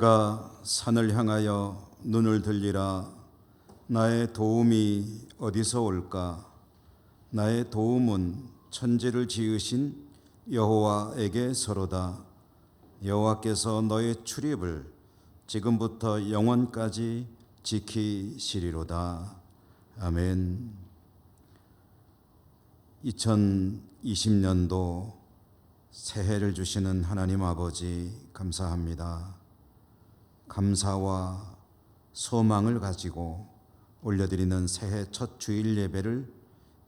내가 산을 향하여 눈을 들리라. 나의 도움이 어디서 올까? 나의 도움은 천지를 지으신 여호와에게서로다. 여호와께서 너의 출입을 지금부터 영원까지 지키시리로다. 아멘. 2020년도 새해를 주시는 하나님 아버지 감사합니다. 감사와 소망을 가지고 올려드리는 새해 첫 주일 예배를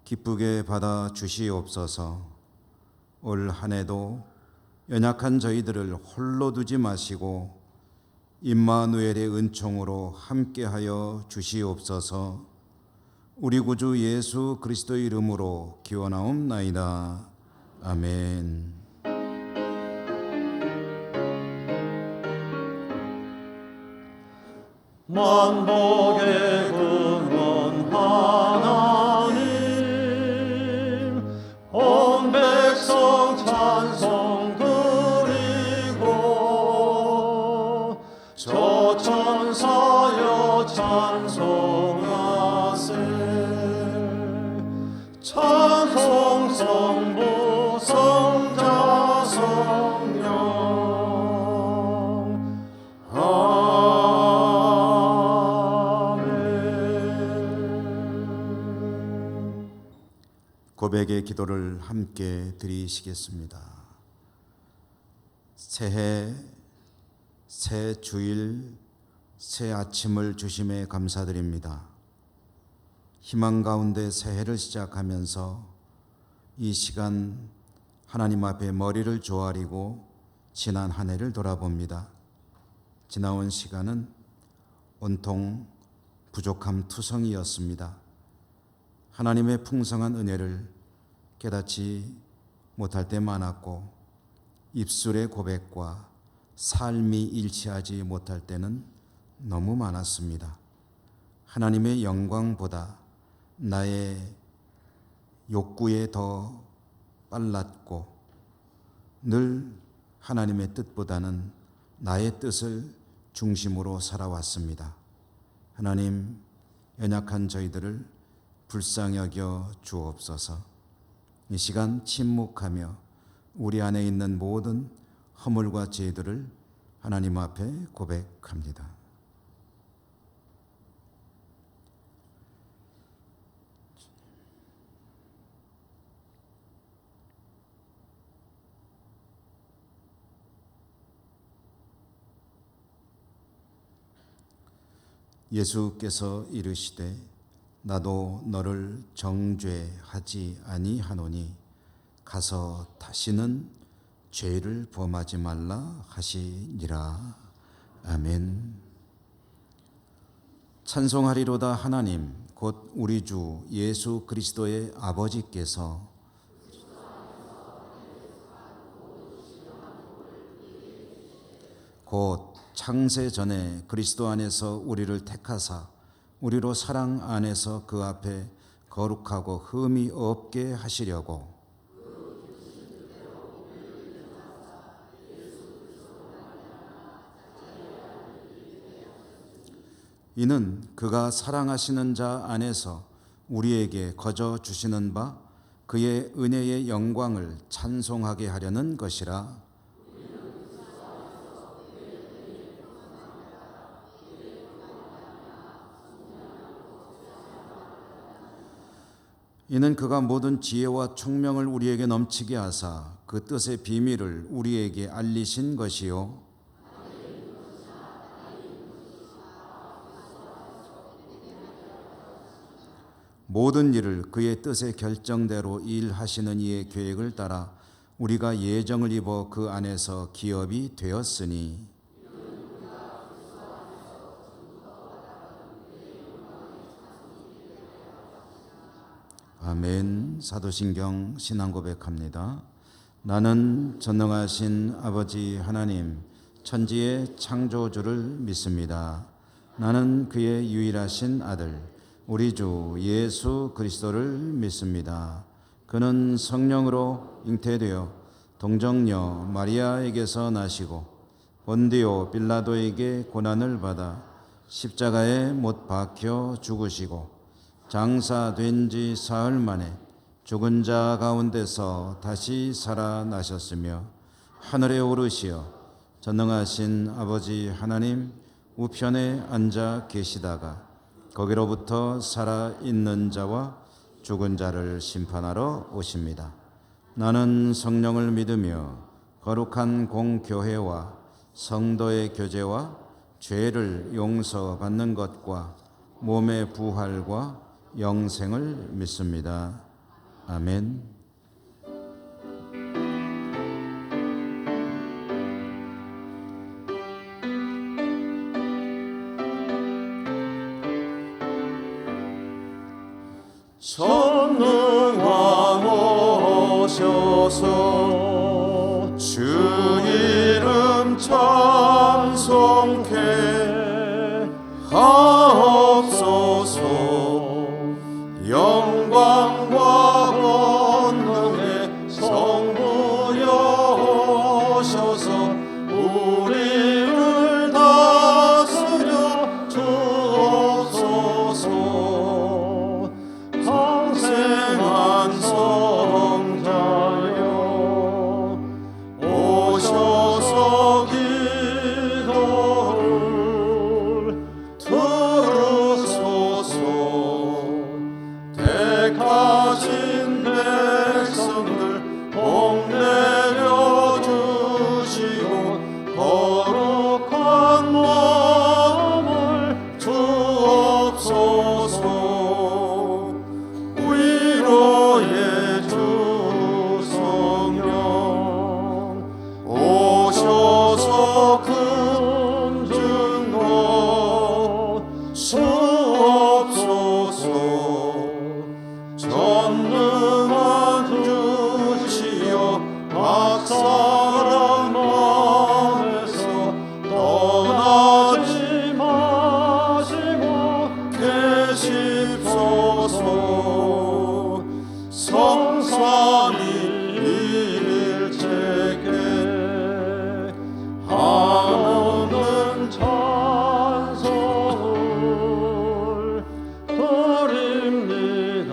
기쁘게 받아 주시옵소서. 올 한 해도 연약한 저희들을 홀로 두지 마시고 임마누엘의 은총으로 함께하여 주시옵소서. 우리 구주 예수 그리스도의 이름으로 기원하옵나이다. 아멘. 만복의 근원 하나님, 온 백성 찬송 드리고 저 천사여 찬송하세. 찬송 성부 성자 성령 고백의 기도를 함께 드리시겠습니다. 새해, 새 주일, 새 아침을 주심에 감사드립니다. 희망 가운데 새해를 시작하면서 이 시간 하나님 앞에 머리를 조아리고 지난 한 해를 돌아봅니다. 지나온 시간은 온통 부족함 투성이었습니다. 하나님의 풍성한 은혜를 깨닫지 못할 때 많았고 입술의 고백과 삶이 일치하지 못할 때는 너무 많았습니다. 하나님의 영광보다 나의 욕구에 더 빨랐고 늘 하나님의 뜻보다는 나의 뜻을 중심으로 살아왔습니다. 하나님, 연약한 저희들을 불쌍히 여겨 주옵소서. 이 시간 침묵하며 우리 안에 있는 모든 허물과 죄들을 하나님 앞에 고백합니다. 예수께서 이르시되 나도 너를 정죄하지 아니하노니 가서 다시는 죄를 범하지 말라 하시니라. 아멘. 찬송하리로다. 하나님 곧 우리 주 예수 그리스도의 아버지께서 곧 창세 전에 그리스도 안에서 우리를 택하사 우리로 사랑 안에서 그 앞에 거룩하고 흠이 없게 하시려고 이는 그가 사랑하시는 자 안에서 우리에게 거저 주시는 바 그의 은혜의 영광을 찬송하게 하려는 것이라. 이는 그가 모든 지혜와 총명을 우리에게 넘치게 하사 그 뜻의 비밀을 우리에게 알리신 것이요 모든 일을 그의 뜻의 결정대로 일하시는 이의 계획을 따라 우리가 예정을 입어 그 안에서 기업이 되었으니 아멘. 사도신경 신앙 고백합니다. 나는 전능하신 아버지 하나님 천지의 창조주를 믿습니다. 나는 그의 유일하신 아들 우리 주 예수 그리스도를 믿습니다. 그는 성령으로 잉태되어 동정녀 마리아에게서 나시고 본디오 빌라도에게 고난을 받아 십자가에 못 박혀 죽으시고 장사된 지 사흘 만에 죽은 자 가운데서 다시 살아나셨으며 하늘에 오르시어 전능하신 아버지 하나님 우편에 앉아 계시다가 거기로부터 살아있는 자와 죽은 자를 심판하러 오십니다. 나는 성령을 믿으며 거룩한 공교회와 성도의 교제와 죄를 용서받는 것과 몸의 부활과 영생을 믿습니다. 아멘. 전능왕 오셔서 주 이름 찬송케 하옵소서. 영광과 권능의 성부여 오셔서 우리를 다스려 주옵소서. 항생한 성자여 오셔서 기도를 들으소서. 택하신 백성을 복 내려주시고 거룩한 마음을 주옵소서. 위로의 주 성령 오셔서 큰 증거 주옵소서. 전능한 주시여 박사랑 마음에서 떠나지 마시고 계십소서. 성삼위일체께 한없는 찬송을 드립니다.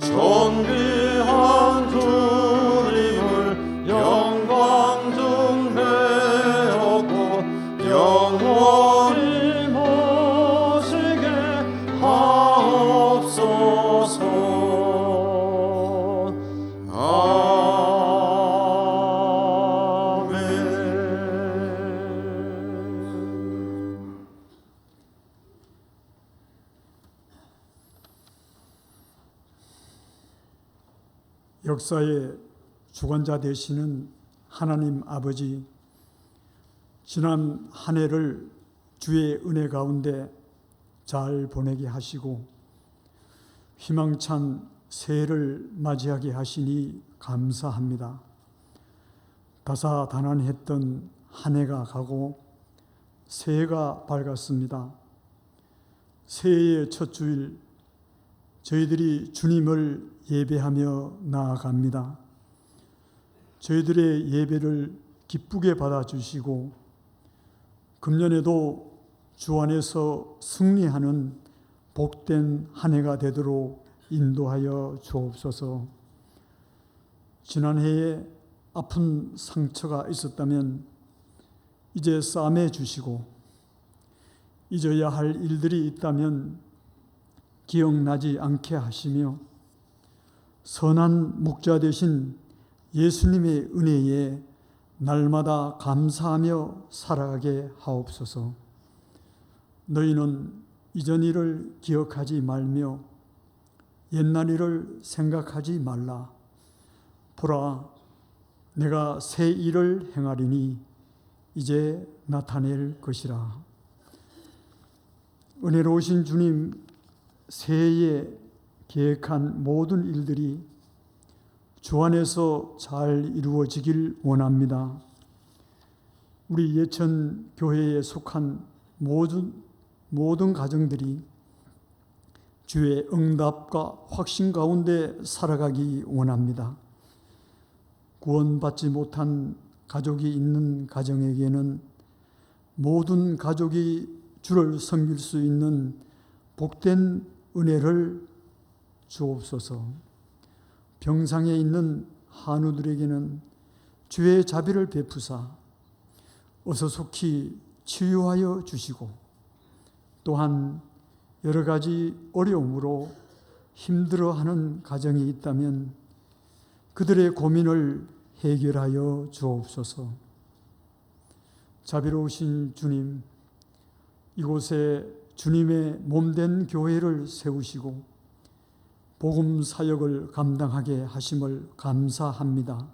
존귀한 주님을 영광 중 배웠고 영원히 모시게 하옵소서. 아멘. 역사의 주관자 되시는 하나님 아버지, 지난 한 해를 주의 은혜 가운데 잘 보내게 하시고 희망찬 새해를 맞이하게 하시니 감사합니다. 다사다난했던 한 해가 가고 새해가 밝았습니다. 새해의 첫 주일 저희들이 주님을 예배하며 나아갑니다. 저희들의 예배를 기쁘게 받아주시고 금년에도 주 안에서 승리하는 복된 한 해가 되도록 인도하여 주옵소서. 지난해에 아픈 상처가 있었다면 이제 싸매 주시고 잊어야 할 일들이 있다면 기억나지 않게 하시며 선한 목자 되신 예수님의 은혜에 날마다 감사하며 살아가게 하옵소서. 너희는 이전 일을 기억하지 말며 옛날 일을 생각하지 말라. 보라, 내가 새 일을 행하리니 이제 나타낼 것이라. 은혜로우신 주님, 새해에 계획한 모든 일들이 주 안에서 잘 이루어지길 원합니다. 우리 예천 교회에 속한 모든 가정들이 주의 응답과 확신 가운데 살아가기 원합니다. 구원받지 못한 가족이 있는 가정에게는 모든 가족이 주를 섬길 수 있는 복된 은혜를 주옵소서. 병상에 있는 한우들에게는 주의 자비를 베푸사 어서 속히 치유하여 주시고, 또한 여러 가지 어려움으로 힘들어하는 가정이 있다면 그들의 고민을 해결하여 주옵소서. 자비로우신 주님, 이곳에 주님의 몸된 교회를 세우시고 복음 사역을 감당하게 하심을 감사합니다.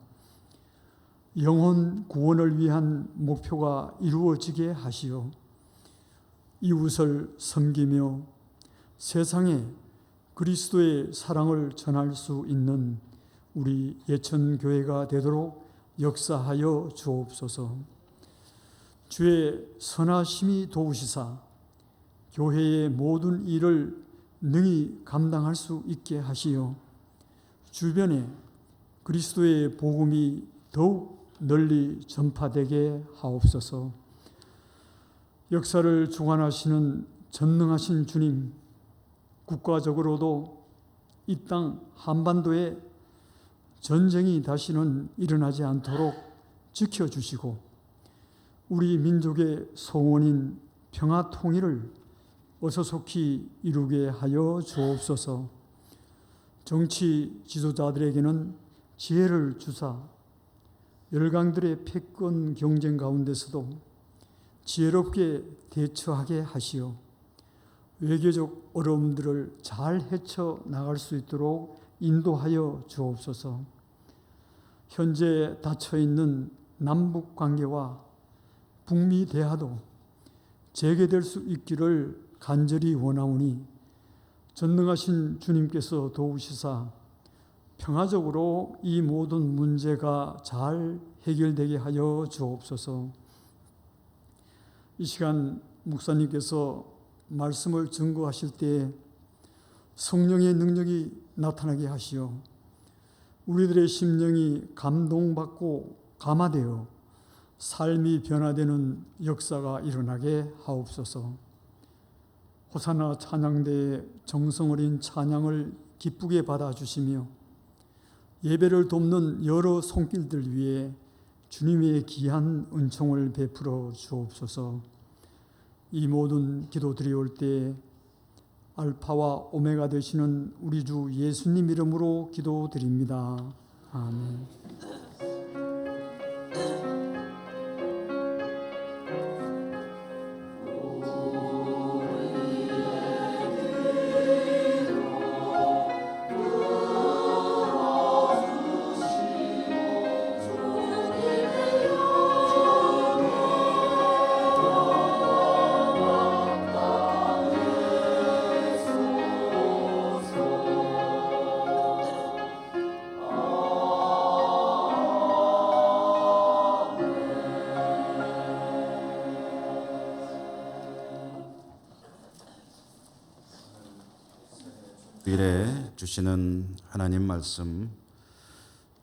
영혼 구원을 위한 목표가 이루어지게 하시어 이웃을 섬기며 세상에 그리스도의 사랑을 전할 수 있는 우리 예천교회가 되도록 역사하여 주옵소서. 주의 선하심이 도우시사 교회의 모든 일을 능히 감당할 수 있게 하시어 주변에 그리스도의 복음이 더욱 널리 전파되게 하옵소서. 역사를 주관하시는 전능하신 주님, 국가적으로도 이 땅 한반도에 전쟁이 다시는 일어나지 않도록 지켜주시고 우리 민족의 소원인 평화 통일을 어서 속히 이루게 하여 주옵소서. 정치 지도자들에게는 지혜를 주사 열강들의 패권 경쟁 가운데서도 지혜롭게 대처하게 하시어 외교적 어려움들을 잘 헤쳐나갈 수 있도록 인도하여 주옵소서. 현재 닫혀있는 남북 관계와 북미 대화도 재개될 수 있기를 간절히 원하오니 전능하신 주님께서 도우시사 평화적으로 이 모든 문제가 잘 해결되게 하여 주옵소서. 이 시간 목사님께서 말씀을 증거하실 때 성령의 능력이 나타나게 하시어 우리들의 심령이 감동받고 감화되어 삶이 변화되는 역사가 일어나게 하옵소서. 호사나 찬양대의 정성 어린 찬양을 기쁘게 받아주시며 예배를 돕는 여러 손길들 위에 주님의 귀한 은총을 베풀어 주옵소서. 이 모든 기도 드리올 때 알파와 오메가 되시는 우리 주 예수님 이름으로 기도드립니다. 아멘. 주일에 주시는 하나님 말씀,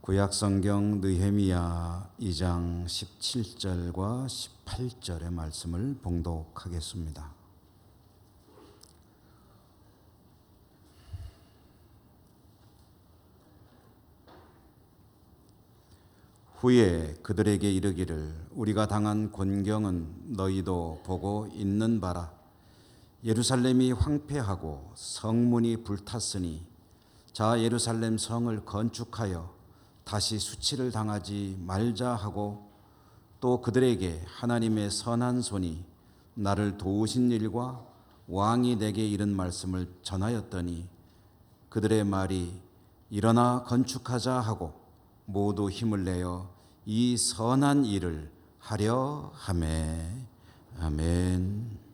구약성경 느헤미야 2장 17절과 18절의 말씀을 봉독하겠습니다. 후에 그들에게 이르기를 우리가 당한 곤경은 너희도 보고 있는 바라. 예루살렘이 황폐하고 성문이 불탔으니 자 예루살렘 성을 건축하여 다시 수치를 당하지 말자 하고, 또 그들에게 하나님의 선한 손이 나를 도우신 일과 왕이 내게 이른 말씀을 전하였더니 그들의 말이 일어나 건축하자 하고 모두 힘을 내어 이 선한 일을 하려 하매. 아멘.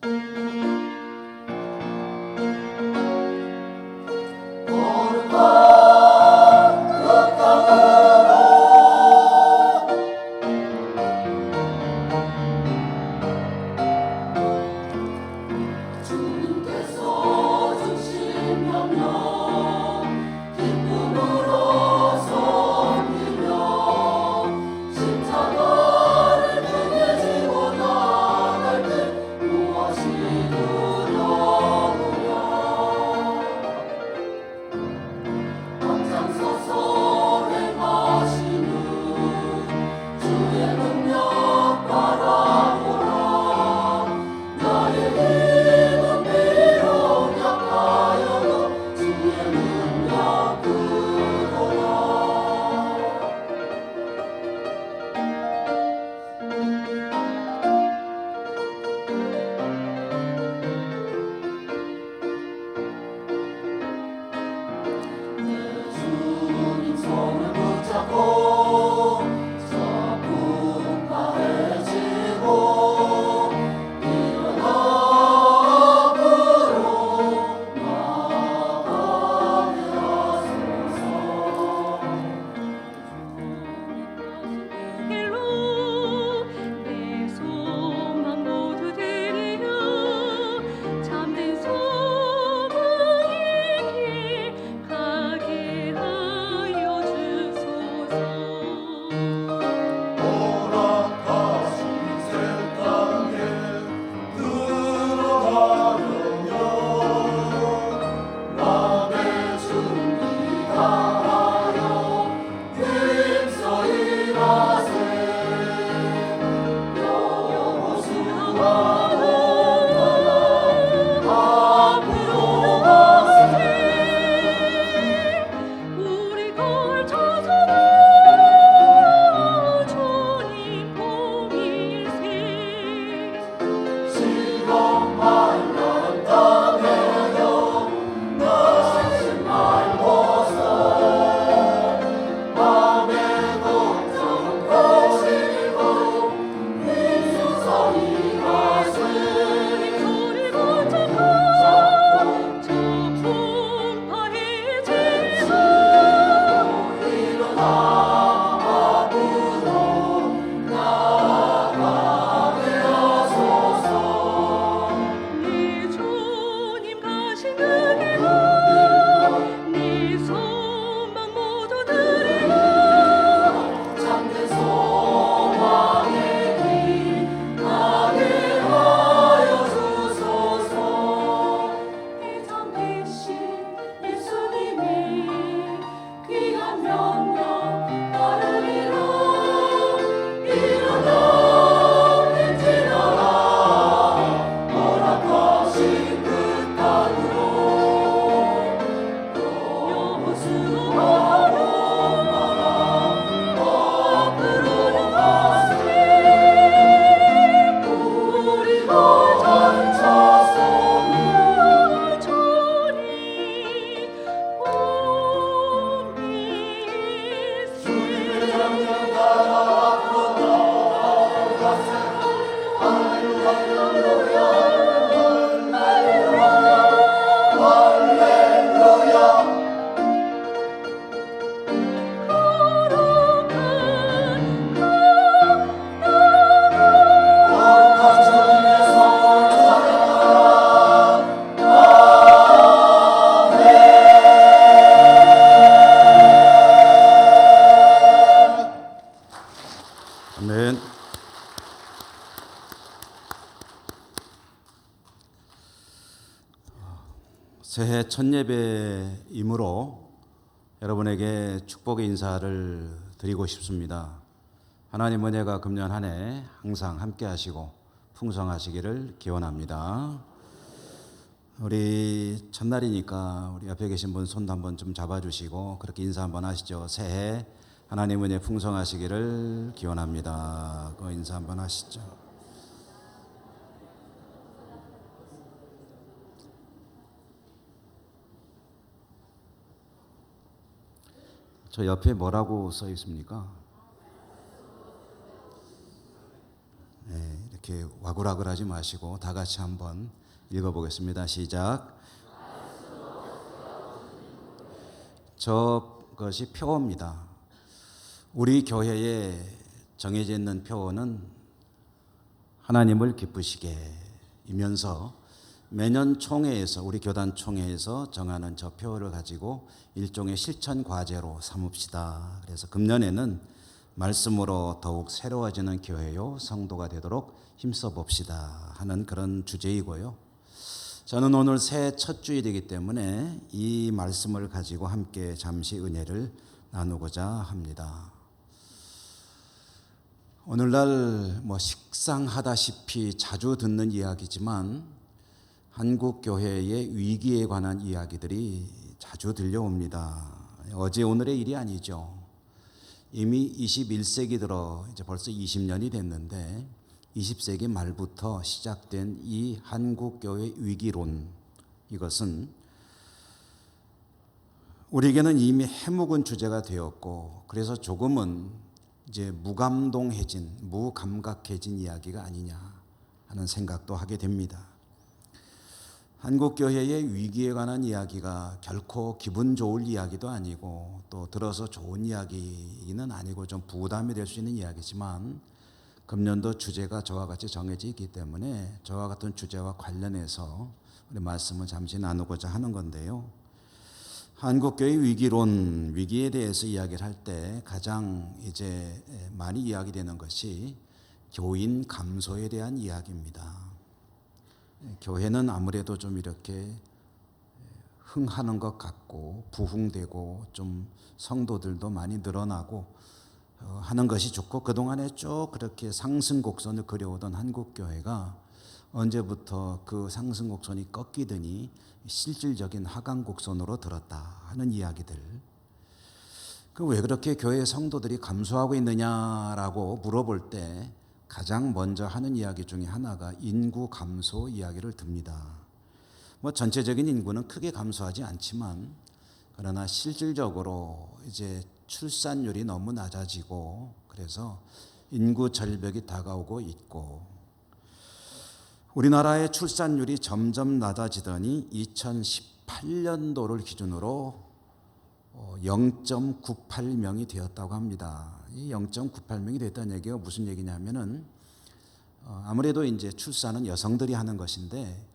그 땅을 아멘. 새해 첫 예배이므로 여러분에게 축복의 인사를 드리고 싶습니다. 하나님 은혜가 금년 한 해 항상 함께 하시고 풍성하시기를 기원합니다. 우리 첫날이니까 우리 옆에 계신 분 손도 한번 좀 잡아주시고 그렇게 인사 한번 하시죠. 새해 하나님 은혜 풍성하시기를 기원합니다. 그 인사 한번 하시죠. 저 옆에 뭐라고 써 있습니까? 네, 이렇게 와글와글하지 마시고 다 같이 한번 읽어보겠습니다. 시작. 저것이 표어입니다. 우리 교회에 정해져 있는 표어는 하나님을 기쁘시게이면서 매년 총회에서 우리 교단 총회에서 정하는 저 표어를 가지고 일종의 실천 과제로 삼읍시다. 그래서 금년에는 말씀으로 더욱 새로워지는 교회요 성도가 되도록 힘써 봅시다 하는 그런 주제이고요. 저는 오늘 새해 첫 주일이기 때문에 이 말씀을 가지고 함께 잠시 은혜를 나누고자 합니다. 오늘날 식상하다시피 자주 듣는 이야기지만 한국 교회의 위기에 관한 이야기들이 자주 들려옵니다. 어제 오늘의 일이 아니죠. 이미 21세기 들어 이제 벌써 20년이 됐는데 20세기 말부터 시작된 이 한국 교회 위기론, 이것은 우리에게는 이미 해묵은 주제가 되었고 그래서 조금은 이제 무감각해진 이야기가 아니냐 하는 생각도 하게 됩니다. 한국 교회의 위기에 관한 이야기가 결코 기분 좋을 이야기도 아니고 또 들어서 좋은 이야기는 아니고 좀 부담이 될 수 있는 이야기지만 금년도 주제가 저와 같이 정해져 있기 때문에 저와 같은 주제와 관련해서 우리 말씀을 잠시 나누고자 하는 건데요. 한국교회 위기론, 위기에 대해서 이야기를 할 때 가장 이제 많이 이야기되는 것이 교인 감소에 대한 이야기입니다. 교회는 아무래도 좀 이렇게 흥하는 것 같고 부흥되고 좀 성도들도 많이 늘어나고 하는 것이 좋고 그동안에 쭉 그렇게 상승 곡선을 그려오던 한국교회가 언제부터 그 상승 곡선이 꺾이더니 실질적인 하강 곡선으로 들었다 하는 이야기들. 그 왜 그렇게 교회 성도들이 감소하고 있느냐라고 물어볼 때 가장 먼저 하는 이야기 중에 하나가 인구 감소 이야기를 듭니다. 전체적인 인구는 크게 감소하지 않지만 그러나 실질적으로 이제 출산율이 너무 낮아지고 그래서 인구 절벽이 다가오고 있고 우리나라의 출산율이 점점 낮아지더니 2018년도를 기준으로 0.98명이 되었다고 합니다. 이 0.98명이 됐다는 얘기가 무슨 얘기냐면은 아무래도 이제 출산은 여성들이 하는 것인데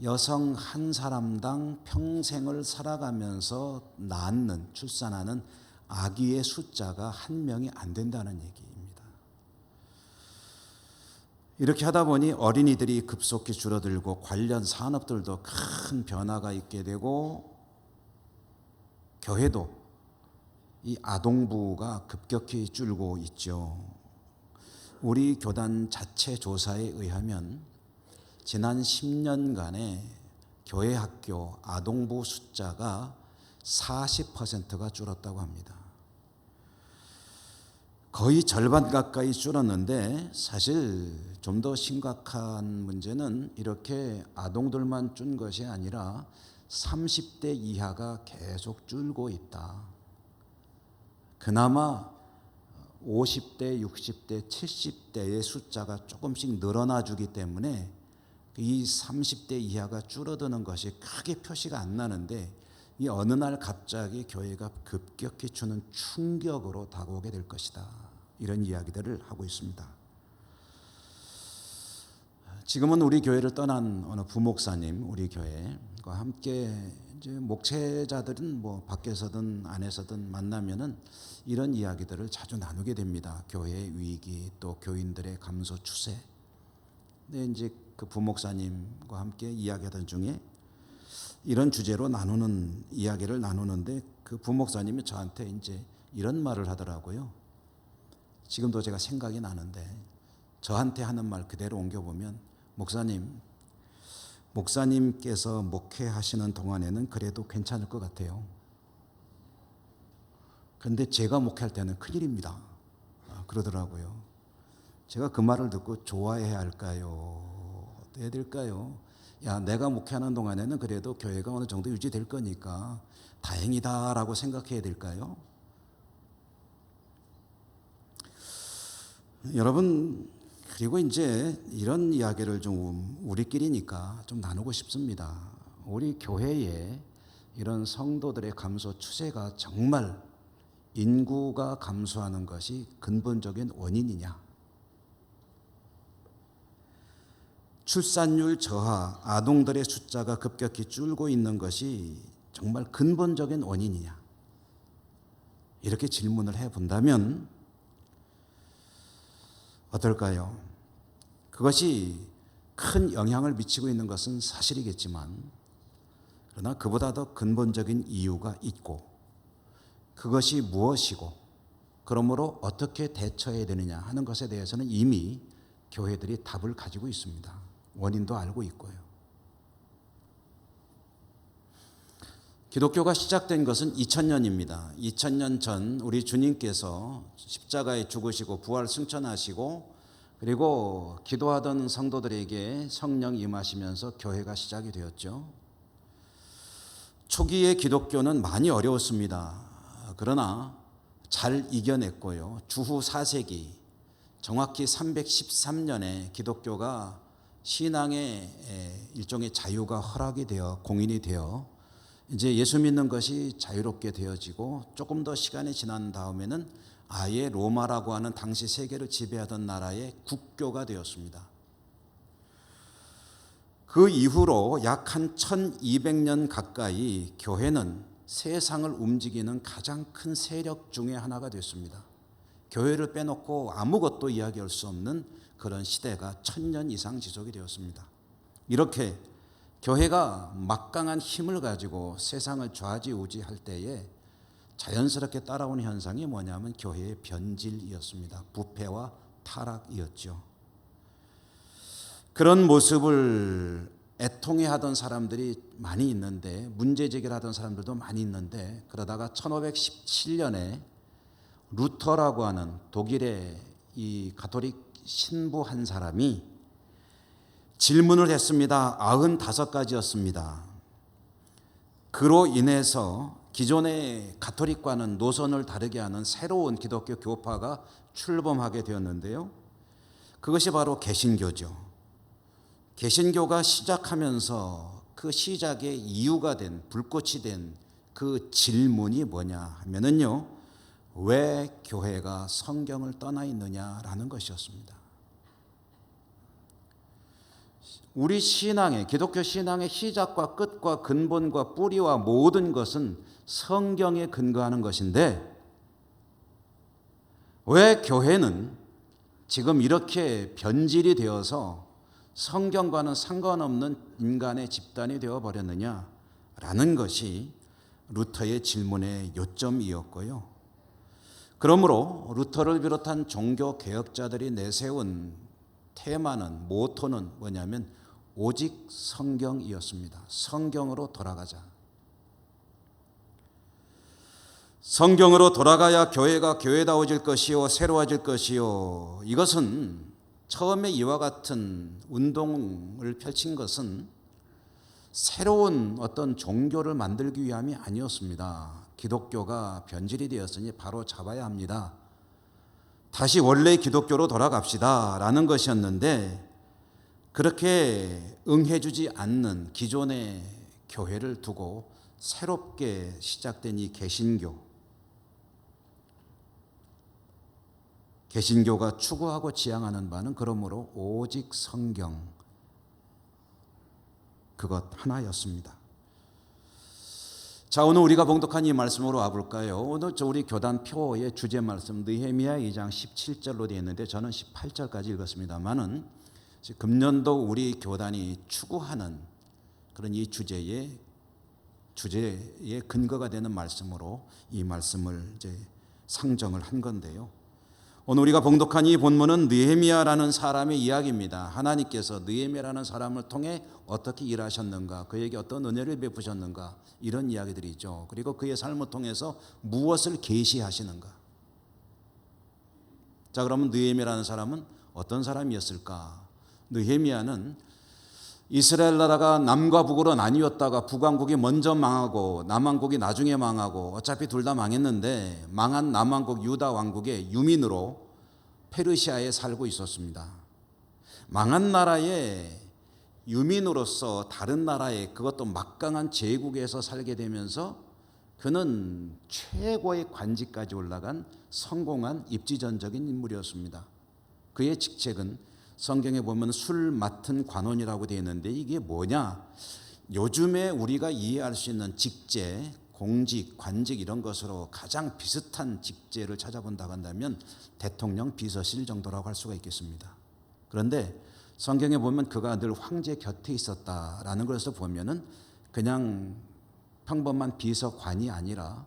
여성 한 사람당 평생을 살아가면서 낳는 출산하는 아기의 숫자가 한 명이 안 된다는 얘기입니다. 이렇게 하다 보니 어린이들이 급속히 줄어들고 관련 산업들도 큰 변화가 있게 되고 교회도 이 아동부가 급격히 줄고 있죠. 우리 교단 자체 조사에 의하면 지난 10년간에 교회 학교 아동부 숫자가 40%가 줄었다고 합니다. 거의 절반 가까이 줄었는데 사실 좀 더 심각한 문제는 이렇게 아동들만 준 것이 아니라 30대 이하가 계속 줄고 있다. 그나마 50대, 60대, 70대의 숫자가 조금씩 늘어나 주기 때문에 이 30대 이하가 줄어드는 것이 크게 표시가 안 나는데 이 어느 날 갑자기 교회가 급격히 주는 충격으로 다가오게 될 것이다. 이런 이야기들을 하고 있습니다. 지금은 우리 교회를 떠난 어느 부목사님, 우리 교회과 함께 이제 목회자들은 뭐 밖에서든 안에서든 만나면은 이런 이야기들을 자주 나누게 됩니다. 교회의 위기, 또 교인들의 감소 추세. 근데 이제 그 부목사님과 함께 이야기하던 중에 이런 주제로 이야기를 나누는데 그 부목사님이 저한테 이제 이런 말을 하더라고요. 지금도 제가 생각이 나는데 저한테 하는 말 그대로 옮겨보면 목사님께서 목회하시는 동안에는 그래도 괜찮을 것 같아요. 그런데 제가 목회할 때는 큰일입니다. 그러더라고요. 제가 그 말을 듣고 좋아해야 할까요? 어떻게 될까요? 야, 내가 목회하는 동안에는 그래도 교회가 어느 정도 유지될 거니까 다행이다라고 생각해야 될까요? 여러분, 그리고 이제 이런 이야기를 좀 우리끼리니까 좀 나누고 싶습니다. 우리 교회에 이런 성도들의 감소 추세가 정말 인구가 감소하는 것이 근본적인 원인이냐? 출산율 저하, 아동들의 숫자가 급격히 줄고 있는 것이 정말 근본적인 원인이냐? 이렇게 질문을 해본다면 어떨까요? 그것이 큰 영향을 미치고 있는 것은 사실이겠지만 그러나 그보다 더 근본적인 이유가 있고 그것이 무엇이고 그러므로 어떻게 대처해야 되느냐 하는 것에 대해서는 이미 교회들이 답을 가지고 있습니다. 원인도 알고 있고요. 기독교가 시작된 것은 2000년입니다. 2000년 전 우리 주님께서 십자가에 죽으시고 부활 승천하시고 그리고 기도하던 성도들에게 성령 임하시면서 교회가 시작이 되었죠. 초기의 기독교는 많이 어려웠습니다. 그러나 잘 이겨냈고요. 주후 4세기 정확히 313년에 기독교가 신앙의 일종의 자유가 허락이 되어 공인이 되어 이제 예수 믿는 것이 자유롭게 되어지고 조금 더 시간이 지난 다음에는 아예 로마라고 하는 당시 세계를 지배하던 나라의 국교가 되었습니다. 그 이후로 약 한 1200년 가까이 교회는 세상을 움직이는 가장 큰 세력 중에 하나가 됐습니다. 교회를 빼놓고 아무것도 이야기할 수 없는 그런 시대가 1000년 이상 지속이 되었습니다. 이렇게 교회가 막강한 힘을 가지고 세상을 좌지우지할 때에 자연스럽게 따라오는 현상이 뭐냐면 교회의 변질이었습니다. 부패와 타락이었죠. 그런 모습을 애통해하던 사람들이 많이 있는데 문제 제기를 하던 사람들도 많이 있는데 그러다가 1517년에 루터라고 하는 독일의 이 가톨릭 신부 한 사람이 질문을 했습니다. 95가지였습니다. 그로 인해서 기존의 가톨릭과는 노선을 다르게 하는 새로운 기독교 교파가 출범하게 되었는데요. 그것이 바로 개신교죠. 개신교가 시작하면서 그 시작의 이유가 된 불꽃이 된 그 질문이 뭐냐 하면은요. 왜 교회가 성경을 떠나 있느냐라는 것이었습니다. 우리 신앙의 기독교 신앙의 시작과 끝과 근본과 뿌리와 모든 것은 성경에 근거하는 것인데 왜 교회는 지금 이렇게 변질이 되어서 성경과는 상관없는 인간의 집단이 되어버렸느냐라는 것이 루터의 질문의 요점이었고요. 그러므로 루터를 비롯한 종교 개혁자들이 내세운 테마는 모토는 뭐냐면 오직 성경이었습니다. 성경으로 돌아가자. 성경으로 돌아가야 교회가 교회다워질 것이요 새로워질 것이요. 이것은 처음에 이와 같은 운동을 펼친 것은 새로운 어떤 종교를 만들기 위함이 아니었습니다. 기독교가 변질이 되었으니 바로 잡아야 합니다. 다시 원래 기독교로 돌아갑시다라는 것이었는데 그렇게 응해주지 않는 기존의 교회를 두고 새롭게 시작된 이 개신교가 추구하고 지향하는 바는 그러므로 오직 성경 그것 하나였습니다. 자, 오늘 우리가 봉독한 이 말씀으로 와볼까요? 오늘 우리 교단 표의 주제 말씀 느헤미야 2장 17절로 되어 있는데 저는 18절까지 읽었습니다만은 금년도 우리 교단이 추구하는 그런 이 주제의 근거가 되는 말씀으로 이 말씀을 이제 상정을 한 건데요. 오늘 우리가 봉독한 이 본문은 느헤미야라는 사람의 이야기입니다. 하나님께서 느헤미야라는 사람을 통해 어떻게 일하셨는가, 그에게 어떤 은혜를 베푸셨는가 이런 이야기들이 있죠. 그리고 그의 삶을 통해서 무엇을 계시하시는가. 자, 그러면 느헤미야라는 사람은 어떤 사람이었을까? 느헤미야는 이스라엘 나라가 남과 북으로 나뉘었다가 북왕국이 먼저 망하고 남왕국이 나중에 망하고 어차피 둘 다 망했는데 망한 남왕국 유다 왕국의 유민으로 페르시아에 살고 있었습니다. 망한 나라의 유민으로서 다른 나라에 그것도 막강한 제국에서 살게 되면서 그는 최고의 관직까지 올라간 성공한 입지전적인 인물이었습니다. 그의 직책은 성경에 보면 술 맡은 관원이라고 되어 있는데 이게 뭐냐? 요즘에 우리가 이해할 수 있는 직제, 공직, 관직 이런 것으로 가장 비슷한 직제를 찾아본다고 한다면 대통령 비서실 정도라고 할 수가 있겠습니다. 그런데 성경에 보면 그가 늘 황제 곁에 있었다라는 것에서 보면은 그냥 평범한 비서관이 아니라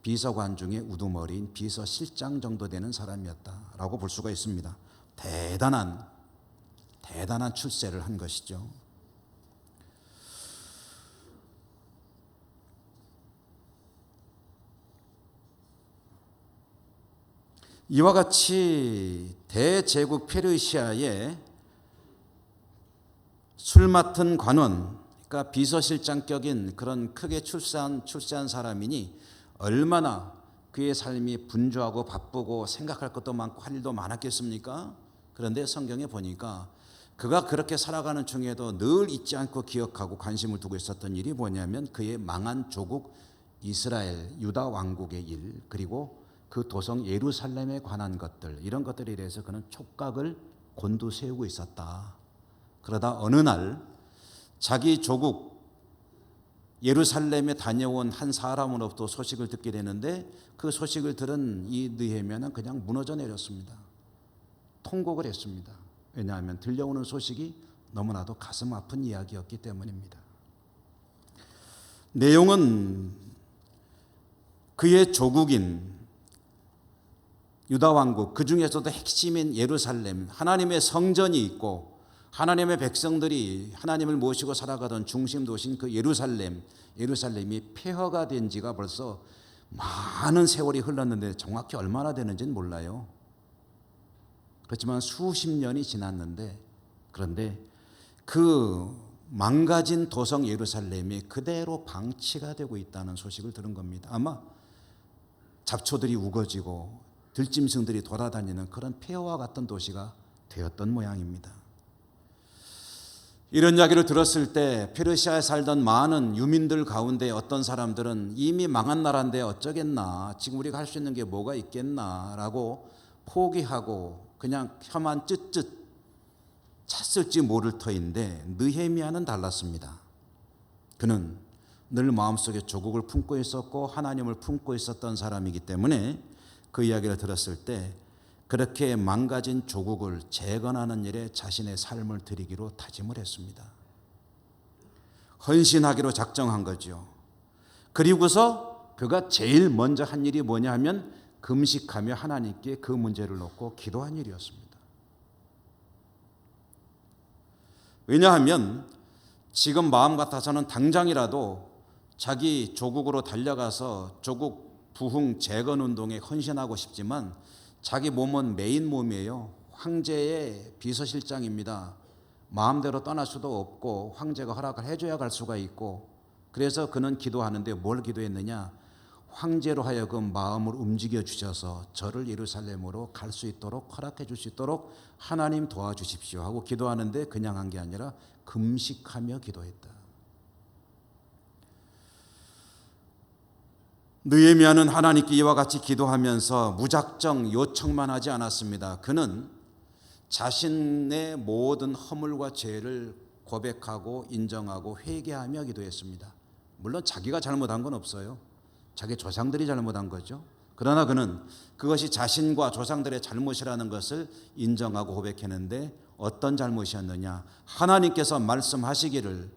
비서관 중에 우두머리인 비서실장 정도 되는 사람이었다라고 볼 수가 있습니다. 대단한 출세를 한 것이죠. 이와 같이 대제국 페르시아의 술 맡은 관원, 그러니까 비서실장격인 그런 크게 출세한 사람이니 얼마나 그의 삶이 분주하고 바쁘고 생각할 것도 많고 할 일도 많았겠습니까? 그런데 성경에 보니까 그가 그렇게 살아가는 중에도 늘 잊지 않고 기억하고 관심을 두고 있었던 일이 뭐냐면 그의 망한 조국 이스라엘 유다 왕국의 일, 그리고 그 도성 예루살렘에 관한 것들, 이런 것들에 대해서 그는 촉각을 곤두세우고 있었다. 그러다 어느 날 자기 조국 예루살렘에 다녀온 한 사람으로부터 소식을 듣게 되는데 그 소식을 들은 이 느헤미야는 그냥 무너져 내렸습니다. 통곡을 했습니다. 왜냐하면 들려오는 소식이 너무나도 가슴 아픈 이야기였기 때문입니다. 내용은 그의 조국인 유다 왕국, 그 중에서도 핵심인 예루살렘, 하나님의 성전이 있고 하나님의 백성들이 하나님을 모시고 살아가던 중심 도시인 그 예루살렘이 폐허가 된 지가 벌써 많은 세월이 흘렀는데 정확히 얼마나 되는지는 몰라요. 그렇지만 수십 년이 지났는데, 그런데 그 망가진 도성 예루살렘이 그대로 방치가 되고 있다는 소식을 들은 겁니다. 아마 잡초들이 우거지고 들짐승들이 돌아다니는 그런 폐허와 같은 도시가 되었던 모양입니다. 이런 이야기를 들었을 때 페르시아에 살던 많은 유민들 가운데 어떤 사람들은 이미 망한 나라인데 어쩌겠나, 지금 우리가 할 수 있는 게 뭐가 있겠나라고 포기하고 그냥 혀만 쯧쯧 찼을지 모를 터인데 느헤미야는 달랐습니다. 그는 늘 마음속에 조국을 품고 있었고 하나님을 품고 있었던 사람이기 때문에 그 이야기를 들었을 때 그렇게 망가진 조국을 재건하는 일에 자신의 삶을 드리기로 다짐을 했습니다. 헌신하기로 작정한 거죠. 그리고서 그가 제일 먼저 한 일이 뭐냐 하면 금식하며 하나님께 그 문제를 놓고 기도한 일이었습니다. 왜냐하면 지금 마음 같아서는 당장이라도 자기 조국으로 달려가서 조국 부흥 재건 운동에 헌신하고 싶지만 자기 몸은 메인 몸이에요. 황제의 비서실장입니다. 마음대로 떠날 수도 없고 황제가 허락을 해줘야 갈 수가 있고, 그래서 그는 기도하는데 뭘 기도했느냐? 황제로 하여금 마음을 움직여 주셔서 저를 예루살렘으로 갈 수 있도록 허락해 줄 수 있도록 하나님 도와주십시오 하고 기도하는데 그냥 한 게 아니라 금식하며 기도했다. 느헤미야는 하나님께 이와 같이 기도하면서 무작정 요청만 하지 않았습니다. 그는 자신의 모든 허물과 죄를 고백하고 인정하고 회개하며 기도했습니다. 물론 자기가 잘못한 건 없어요. 자기 조상들이 잘못한 거죠. 그러나 그는 그것이 자신과 조상들의 잘못이라는 것을 인정하고 고백했는데 어떤 잘못이었느냐? 하나님께서 말씀하시기를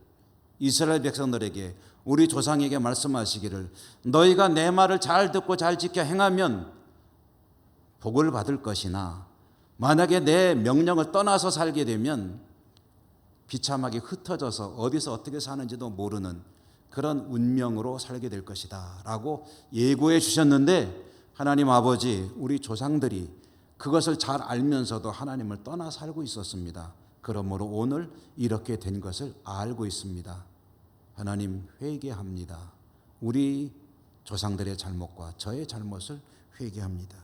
이스라엘 백성들에게 우리 조상에게 말씀하시기를 너희가 내 말을 잘 듣고 잘 지켜 행하면 복을 받을 것이나 만약에 내 명령을 떠나서 살게 되면 비참하게 흩어져서 어디서 어떻게 사는지도 모르는 그런 운명으로 살게 될 것이다 라고 예고해 주셨는데 하나님 아버지 우리 조상들이 그것을 잘 알면서도 하나님을 떠나 살고 있었습니다. 그러므로 오늘 이렇게 된 것을 알고 있습니다. 하나님 회개합니다. 우리 조상들의 잘못과 저의 잘못을 회개합니다.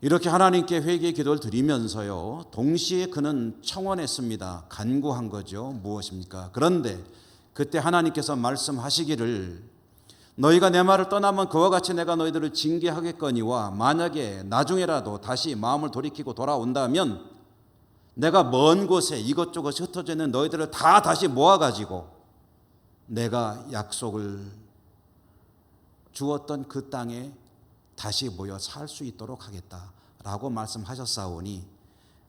이렇게 하나님께 회개 기도를 드리면서요 동시에 그는 청원했습니다. 간구한 거죠. 무엇입니까? 그런데 그때 하나님께서 말씀하시기를 너희가 내 말을 떠나면 그와 같이 내가 너희들을 징계하겠거니와 만약에 나중에라도 다시 마음을 돌이키고 돌아온다면 내가 먼 곳에 이것저것 흩어져 있는 너희들을 다 다시 모아가지고 내가 약속을 주었던 그 땅에 다시 모여 살 수 있도록 하겠다라고 말씀하셨사오니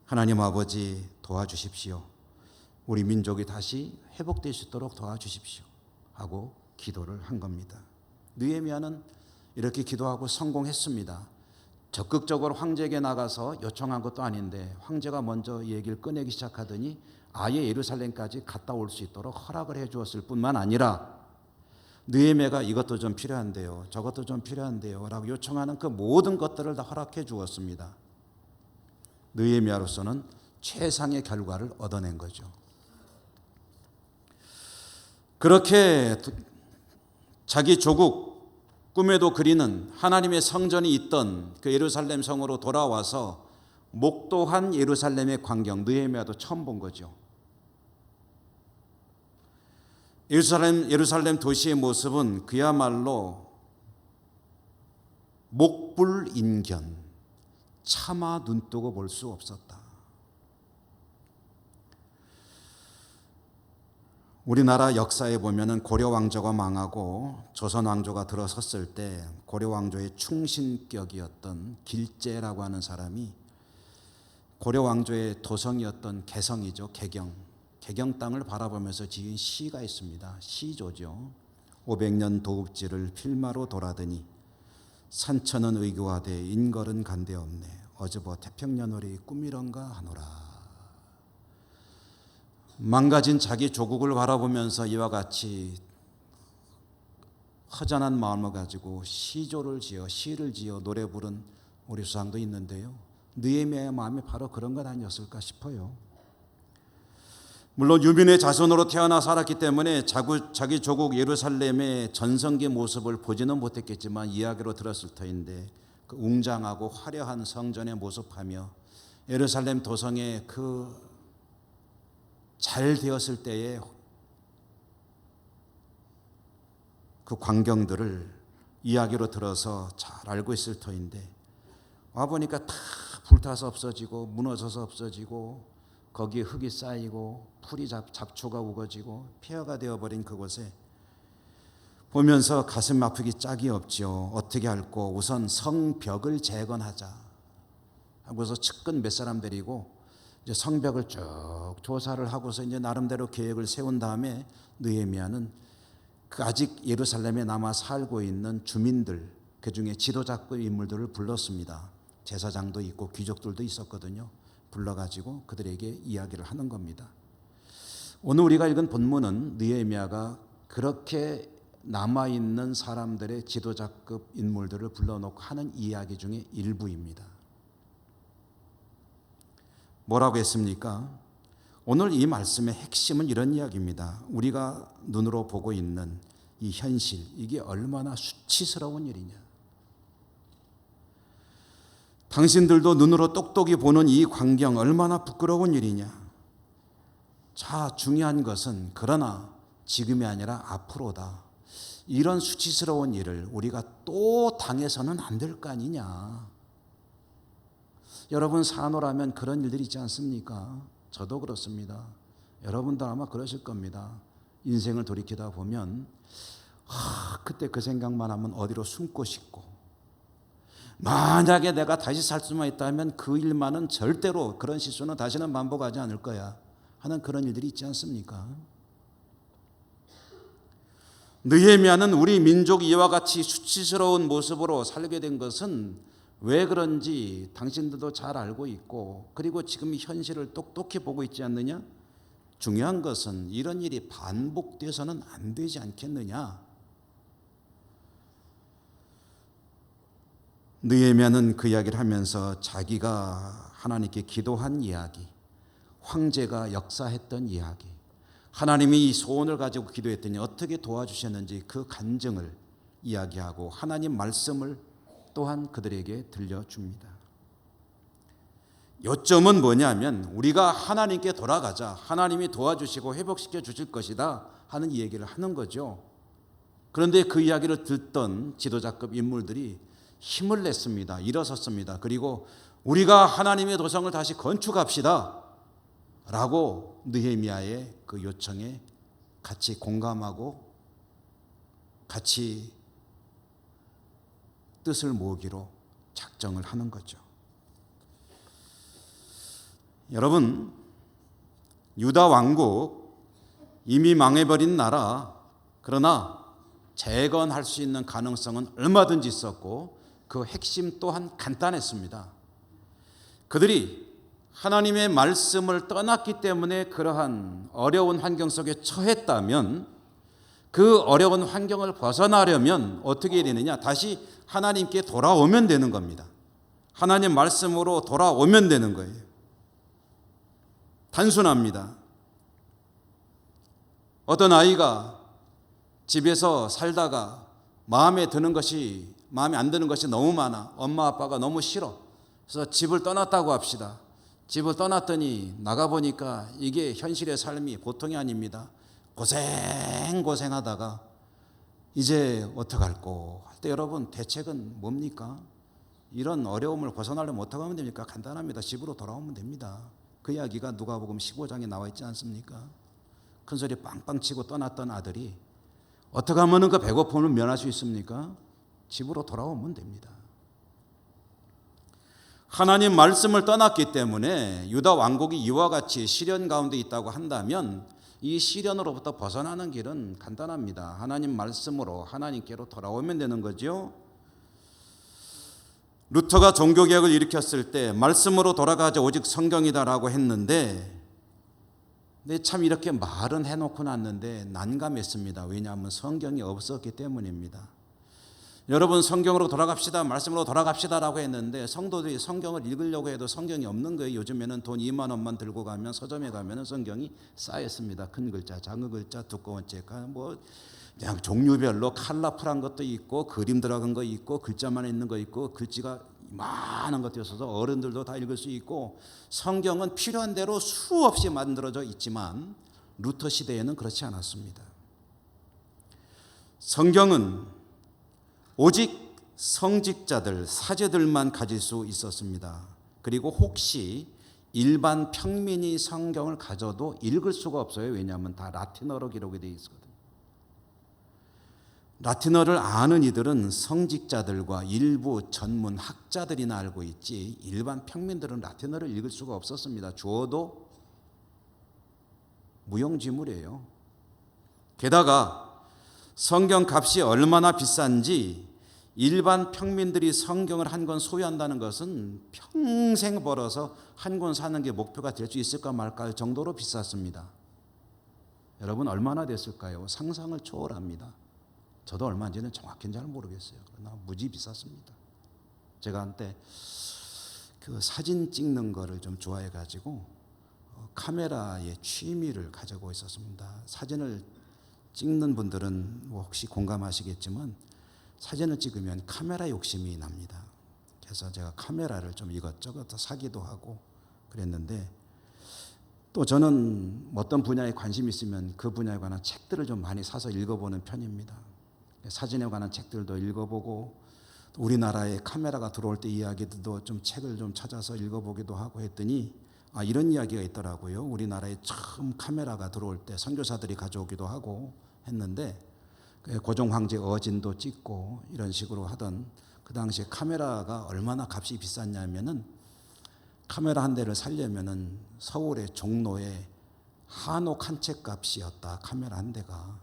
하나님 아버지 도와주십시오. 우리 민족이 다시 회복될 수 있도록 도와주십시오 하고 기도를 한 겁니다. 느헤미야는 이렇게 기도하고 성공했습니다. 적극적으로 황제에게 나가서 요청한 것도 아닌데 황제가 먼저 얘기를 꺼내기 시작하더니 아예 예루살렘까지 갔다 올 수 있도록 허락을 해 주었을 뿐만 아니라 느헤미야가 이것도 좀 필요한데요, 저것도 좀 필요한데요 라고 요청하는 그 모든 것들을 다 허락해 주었습니다. 느헤미야로서는 최상의 결과를 얻어낸 거죠. 그렇게 자기 조국 꿈에도 그리는 하나님의 성전이 있던 그 예루살렘 성으로 돌아와서 목도한 예루살렘의 광경 느헤미야도 처음 본 거죠. 예루살렘 도시의 모습은 그야말로 목불인견, 차마 눈뜨고 볼 수 없었다. 우리나라 역사에 보면은 고려 왕조가 망하고 조선 왕조가 들어섰을 때 고려 왕조의 충신격이었던 길제라고 하는 사람이 고려 왕조의 도성이었던 개성이죠. 개경 땅을 바라보면서 지은 시가 있습니다. 시조죠. 500년 도읍지를 필마로 돌아더니 산천은 의교화돼 인걸은 간데없네. 어저버 태평년월이 꿈이런가 하노라. 망가진 자기 조국을 바라보면서 이와 같이 허전한 마음을 가지고 시를 지어 노래 부른 우리 수상도 있는데요. 느헤미야의 마음이 바로 그런 것 아니었을까 싶어요. 물론 유민의 자손으로 태어나 살았기 때문에 자기 조국 예루살렘의 전성기 모습을 보지는 못했겠지만 이야기로 들었을 터인데 그 웅장하고 화려한 성전의 모습하며 예루살렘 도성의 그 잘 되었을 때의 그 광경들을 이야기로 들어서 잘 알고 있을 터인데 와보니까 다 불타서 없어지고 무너져서 없어지고 거기에 흙이 쌓이고 풀이 잡초가 우거지고 폐허가 되어버린 그곳에 보면서 가슴 아프기 짝이 없죠. 어떻게 할꼬 우선 성벽을 재건하자 하고서 측근 몇 사람 데리고 이제 성벽을 쭉 조사를 하고서 이제 나름대로 계획을 세운 다음에 느헤미야는 그 아직 예루살렘에 남아 살고 있는 주민들 그 중에 지도자급 인물들을 불렀습니다. 제사장도 있고 귀족들도 있었거든요. 불러가지고 그들에게 이야기를 하는 겁니다. 오늘 우리가 읽은 본문은 느헤미야가 그렇게 남아있는 사람들의 지도자급 인물들을 불러놓고 하는 이야기 중에 일부입니다. 뭐라고 했습니까? 오늘 이 말씀의 핵심은 이런 이야기입니다. 우리가 눈으로 보고 있는 이 현실, 이게 얼마나 수치스러운 일이냐. 당신들도 눈으로 똑똑히 보는 이 광경 얼마나 부끄러운 일이냐. 자, 중요한 것은 그러나 지금이 아니라 앞으로다. 이런 수치스러운 일을 우리가 또 당해서는 안 될 거 아니냐. 여러분 산호라면 그런 일들이 있지 않습니까? 저도 그렇습니다. 여러분도 아마 그러실 겁니다. 인생을 돌이키다 보면 그때 그 생각만 하면 어디로 숨고 싶고, 만약에 내가 다시 살 수만 있다면 그 일만은 절대로, 그런 실수는 다시는 반복하지 않을 거야 하는 그런 일들이 있지 않습니까? 느헤미야는 우리 민족이 이와 같이 수치스러운 모습으로 살게 된 것은 왜 그런지 당신들도 잘 알고 있고, 그리고 지금 이 현실을 똑똑히 보고 있지 않느냐? 중요한 것은 이런 일이 반복돼서는 안 되지 않겠느냐? 느헤미야는 그 이야기를 하면서 자기가 하나님께 기도한 이야기, 황제가 역사했던 이야기, 하나님이 이 소원을 가지고 기도했더니 어떻게 도와주셨는지 그 간증을 이야기하고 하나님 말씀을 또한 그들에게 들려줍니다. 요점은 뭐냐면 우리가 하나님께 돌아가자, 하나님이 도와주시고 회복시켜 주실 것이다 하는 이 얘기를 하는 거죠. 그런데 그 이야기를 듣던 지도자급 인물들이 힘을 냈습니다. 일어섰습니다. 그리고 우리가 하나님의 도성을 다시 건축합시다 라고 느헤미야의 그 요청에 같이 공감하고 같이 뜻을 모으기로 작정을 하는 거죠. 여러분, 유다 왕국 이미 망해버린 나라, 그러나 재건할 수 있는 가능성은 얼마든지 있었고 그 핵심 또한 간단했습니다. 그들이 하나님의 말씀을 떠났기 때문에 그러한 어려운 환경 속에 처했다면, 그 어려운 환경을 벗어나려면 어떻게 되느냐? 다시 하나님께 돌아오면 되는 겁니다. 하나님 말씀으로 돌아오면 되는 거예요. 단순합니다. 어떤 아이가 집에서 살다가 마음에 안 드는 것이 너무 많아. 엄마 아빠가 너무 싫어. 그래서 집을 떠났다고 합시다. 집을 떠났더니 나가보니까 이게 현실의 삶이 보통이 아닙니다. 고생하다가 이제 어떡할꼬 할 때 여러분 대책은 뭡니까? 이런 어려움을 벗어나려면 어떻게 하면 됩니까? 간단합니다. 집으로 돌아오면 됩니다. 그 이야기가 누가복음 15장에 나와 있지 않습니까? 큰소리 빵빵 치고 떠났던 아들이 어떻게 하면 그 배고픔을 면할 수 있습니까? 집으로 돌아오면 됩니다. 하나님 말씀을 떠났기 때문에 유다 왕국이 이와 같이 시련 가운데 있다고 한다면 이 시련으로부터 벗어나는 길은 간단합니다. 하나님 말씀으로 하나님께로 돌아오면 되는 거죠. 루터가 종교개혁을 일으켰을 때 말씀으로 돌아가자 오직 성경이다라고 했는데, 근데 참 이렇게 말은 해놓고 났는데 난감했습니다. 왜냐하면 성경이 없었기 때문입니다. 여러분 성경으로 돌아갑시다, 말씀으로 돌아갑시다라고 했는데 성도들이 성경을 읽으려고 해도 성경이 없는 거예요. 요즘에는 돈 2만 원만 들고 가면 서점에 가면 성경이 쌓였습니다. 큰 글자, 작은 글자, 두꺼운 책, 뭐 그냥 종류별로 컬러풀한 것도 있고 그림 들어간 거 있고 글자만 있는 거 있고 글씨가 많은 것도 있어서 어른들도 다 읽을 수 있고, 성경은 필요한 대로 수없이 만들어져 있지만 루터 시대에는 그렇지 않았습니다. 성경은 오직 성직자들, 사제들만 가질 수 있었습니다. 그리고 혹시 일반 평민이 성경을 가져도 읽을 수가 없어요. 왜냐하면 다 라틴어로 기록이 되어 있거든요. 라틴어를 아는 이들은 성직자들과 일부 전문 학자들이나 알고 있지 일반 평민들은 라틴어를 읽을 수가 없었습니다. 주어도 무용지물이에요. 게다가 성경 값이 얼마나 비싼지 일반 평민들이 성경을 한 권 소유한다는 것은 평생 벌어서 한 권 사는 게 목표가 될 수 있을까 말까 할 정도로 비쌌습니다. 여러분 얼마나 됐을까요? 상상을 초월합니다. 저도 얼마인지는 정확히는 잘 모르겠어요. 그러나 무지 비쌌습니다. 제가 한때 그 사진 찍는 거를 좀 좋아해가지고 카메라의 취미를 가지고 있었습니다. 사진을 찍는 분들은 뭐 혹시 공감하시겠지만 사진을 찍으면 카메라 욕심이 납니다. 그래서 제가 카메라를 좀 이것저것 사기도 하고 그랬는데, 또 저는 어떤 분야에 관심이 있으면 그 분야에 관한 책들을 좀 많이 사서 읽어보는 편입니다. 사진에 관한 책들도 읽어보고, 우리나라에 카메라가 들어올 때 이야기들도 좀 책을 좀 찾아서 읽어보기도 하고 했더니 이런 이야기가 있더라고요. 우리나라에 처음 카메라가 들어올 때 선교사들이 가져오기도 하고 했는데, 고종 황제 어진도 찍고 이런 식으로 하던 그 당시에 카메라가 얼마나 값이 비쌌냐면은, 카메라 한 대를 살려면은 서울의 종로에 한옥 한 채 값이었다. 카메라 한 대가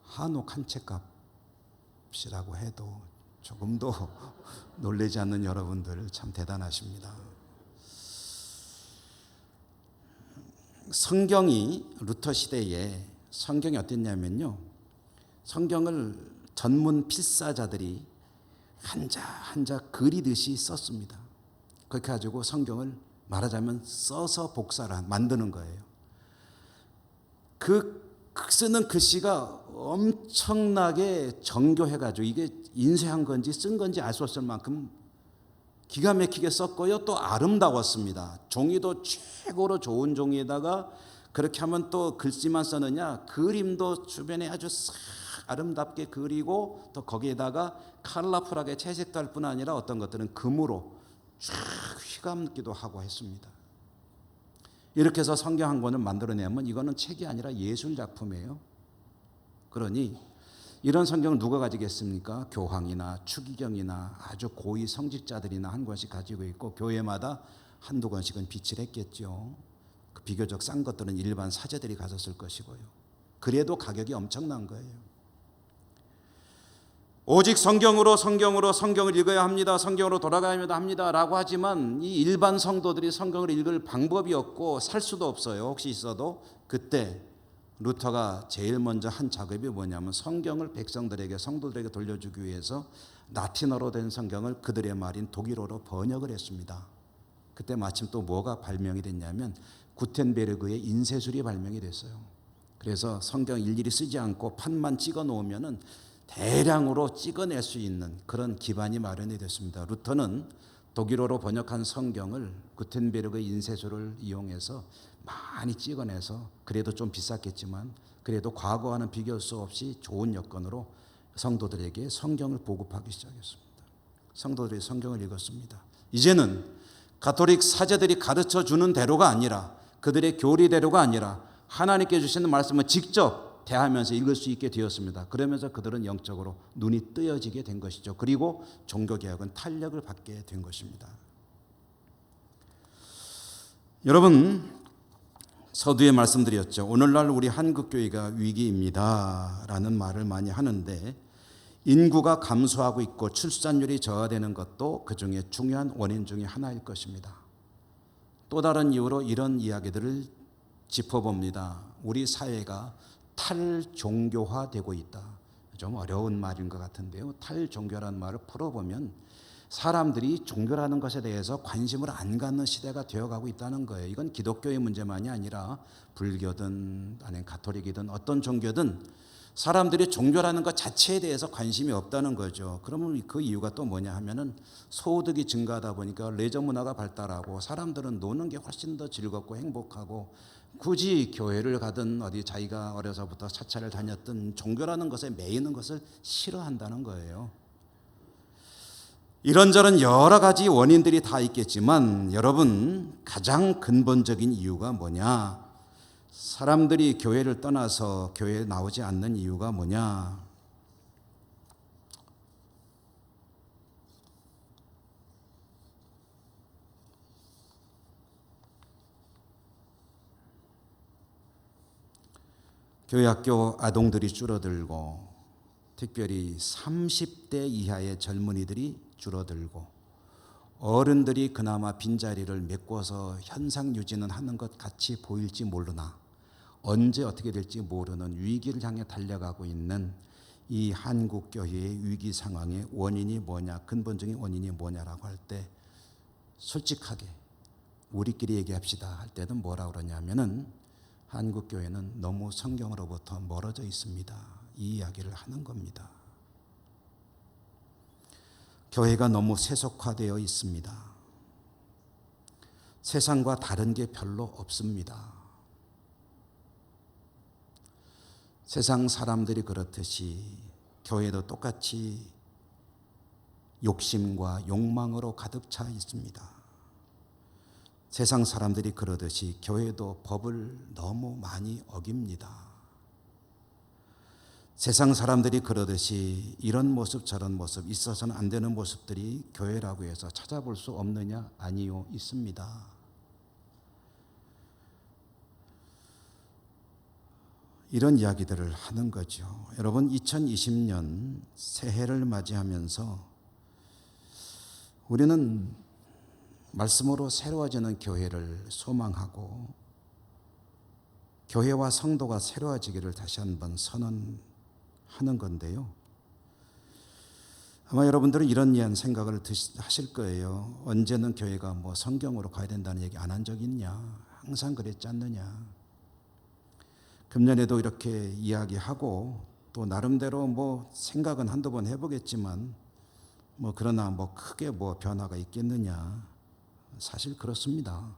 한옥 한 채 값이라고 해도 조금도 놀라지 않는 여러분들 참 대단하십니다. 성경이 루터 시대에 성경이 어땠냐면요, 성경을 전문 필사자들이 한자 한자 그리듯이 썼습니다. 그렇게 가지고 성경을 말하자면 써서 복사를 만드는 거예요. 그 쓰는 글씨가 엄청나게 정교해가지고 이게 인쇄한 건지 쓴 건지 알 수 없을 만큼 기가 막히게 썼고요. 또 아름다웠습니다. 종이도 최고로 좋은 종이에다가 그렇게 하면 또 글씨만 쓰느냐, 그림도 주변에 아주 싹 아름답게 그리고 또 거기에다가 컬러풀하게 채색도 할 뿐 아니라 어떤 것들은 금으로 쫙 휘감기도 하고 했습니다. 이렇게 해서 성경 한 권을 만들어내면 이거는 책이 아니라 예술 작품이에요. 그러니 이런 성경을 누가 가지겠습니까? 교황이나 추기경이나 아주 고위 성직자들이나 한 권씩 가지고 있고, 교회마다 한두 권씩은 비치를 했겠죠. 그 비교적 싼 것들은 일반 사제들이 가졌을 것이고요. 그래도 가격이 엄청난 거예요. 오직 성경으로 성경을 읽어야 합니다. 성경으로 돌아가야 합니다. 라고 하지만 이 일반 성도들이 성경을 읽을 방법이 없고 살 수도 없어요. 혹시 있어도. 그때 루터가 제일 먼저 한 작업이 뭐냐면, 성경을 백성들에게, 성도들에게 돌려주기 위해서 라틴어로 된 성경을 그들의 말인 독일어로 번역을 했습니다. 그때 마침 또 뭐가 발명이 됐냐면 구텐베르그의 인쇄술이 발명이 됐어요. 그래서 성경 일일이 쓰지 않고 판만 찍어 놓으면은 대량으로 찍어낼 수 있는 그런 기반이 마련이 됐습니다. 루터는 독일어로 번역한 성경을 구텐베르그의 인쇄술을 이용해서 많이 찍어내서, 그래도 좀 비쌌겠지만 그래도 과거와는 비교할 수 없이 좋은 여건으로 성도들에게 성경을 보급하기 시작했습니다. 성도들이 성경을 읽었습니다. 이제는 가톨릭 사제들이 가르쳐 주는 대로가 아니라, 그들의 교리대로가 아니라 하나님께 주시는 말씀을 직접 대하면서 읽을 수 있게 되었습니다. 그러면서 그들은 영적으로 눈이 뜨여지게 된 것이죠. 그리고 종교개혁은 탄력을 받게 된 것입니다. 여러분, 서두에 말씀드렸죠. 오늘날 우리 한국교회가 위기입니다 라는 말을 많이 하는데, 인구가 감소하고 있고 출산율이 저하되는 것도 그 중에 중요한 원인 중에 하나일 것입니다. 또 다른 이유로 이런 이야기들을 짚어봅니다. 우리 사회가 탈종교화되고 있다. 좀 어려운 말인 것 같은데요. 탈종교라는 말을 풀어보면 사람들이 종교라는 것에 대해서 관심을 안 갖는 시대가 되어가고 있다는 거예요. 이건 기독교의 문제만이 아니라 불교든 아니면 가톨릭이든 어떤 종교든 사람들이 종교라는 것 자체에 대해서 관심이 없다는 거죠. 그러면 그 이유가 또 뭐냐 하면은 소득이 증가하다 보니까 레저 문화가 발달하고 사람들은 노는 게 훨씬 더 즐겁고 행복하고, 굳이 교회를 가든 어디 자기가 어려서부터 차차를 다녔던 종교라는 것에 매이는 것을 싫어한다는 거예요. 이런저런 여러 가지 원인들이 다 있겠지만, 여러분, 가장 근본적인 이유가 뭐냐? 사람들이 교회를 떠나서 교회에 나오지 않는 이유가 뭐냐? 교회 학교 아동들이 줄어들고, 특별히 30대 이하의 젊은이들이 줄어들고, 어른들이 그나마 빈자리를 메꿔서 현상 유지는 하는 것 같이 보일지 모르나 언제 어떻게 될지 모르는 위기를 향해 달려가고 있는 이 한국교회의 위기 상황의 원인이 뭐냐, 근본적인 원인이 뭐냐라고 할 때 솔직하게 우리끼리 얘기합시다 할 때는 뭐라고 그러냐면은 한국교회는 너무 성경으로부터 멀어져 있습니다. 이 이야기를 하는 겁니다. 교회가 너무 세속화되어 있습니다. 세상과 다른 게 별로 없습니다. 세상 사람들이 그렇듯이 교회도 똑같이 욕심과 욕망으로 가득 차 있습니다. 세상 사람들이 그러듯이 교회도 법을 너무 많이 어깁니다. 세상 사람들이 그러듯이 이런 모습 저런 모습, 있어서는 안 되는 모습들이 교회라고 해서 찾아볼 수 없느냐? 아니요, 있습니다. 이런 이야기들을 하는 거죠. 여러분, 2020년 새해를 맞이하면서 우리는 말씀으로 새로워지는 교회를 소망하고 교회와 성도가 새로워지기를 다시 한번 선언하는 건데요. 아마 여러분들은 이런 생각을 하실 거예요. 언제는 교회가 성경으로 가야 된다는 얘기 안 한 적 있냐? 항상 그랬지 않느냐? 금년에도 이렇게 이야기하고 또 나름대로 생각은 한두 번 해보겠지만 그러나 크게 변화가 있겠느냐? 사실 그렇습니다.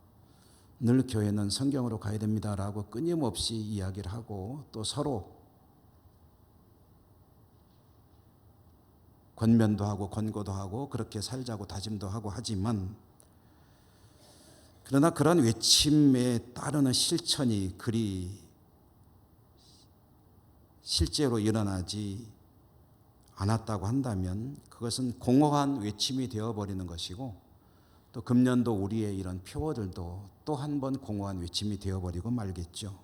늘 교회는 성경으로 가야 됩니다라고 끊임없이 이야기를 하고 또 서로 권면도 하고 권고도 하고 그렇게 살자고 다짐도 하고 하지만 그러나 그런 외침에 따르는 실천이 그리 실제로 일어나지 않았다고 한다면 그것은 공허한 외침이 되어버리는 것이고 또 금년도 우리의 이런 표어들도 또 한 번 공허한 외침이 되어버리고 말겠죠.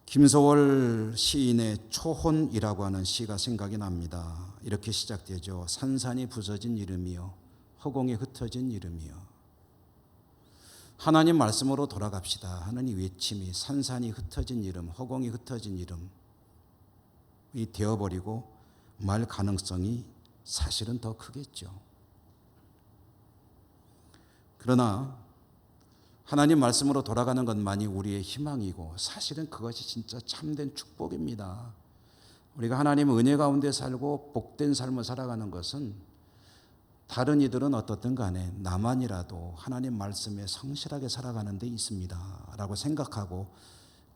김소월 시인의 초혼이라고 하는 시가 생각이 납니다. 이렇게 시작되죠. 산산이 부서진 이름이요 허공에 흩어진 이름이요. 하나님 말씀으로 돌아갑시다 하는 이 외침이 산산이 흩어진 이름, 허공이 흩어진 이름이 되어버리고 말 가능성이 사실은 더 크겠죠. 그러나 하나님 말씀으로 돌아가는 것만이 우리의 희망이고 사실은 그것이 진짜 참된 축복입니다. 우리가 하나님의 은혜 가운데 살고 복된 삶을 살아가는 것은 다른 이들은 어떻든 간에 나만이라도 하나님 말씀에 성실하게 살아가는 데 있습니다 라고 생각하고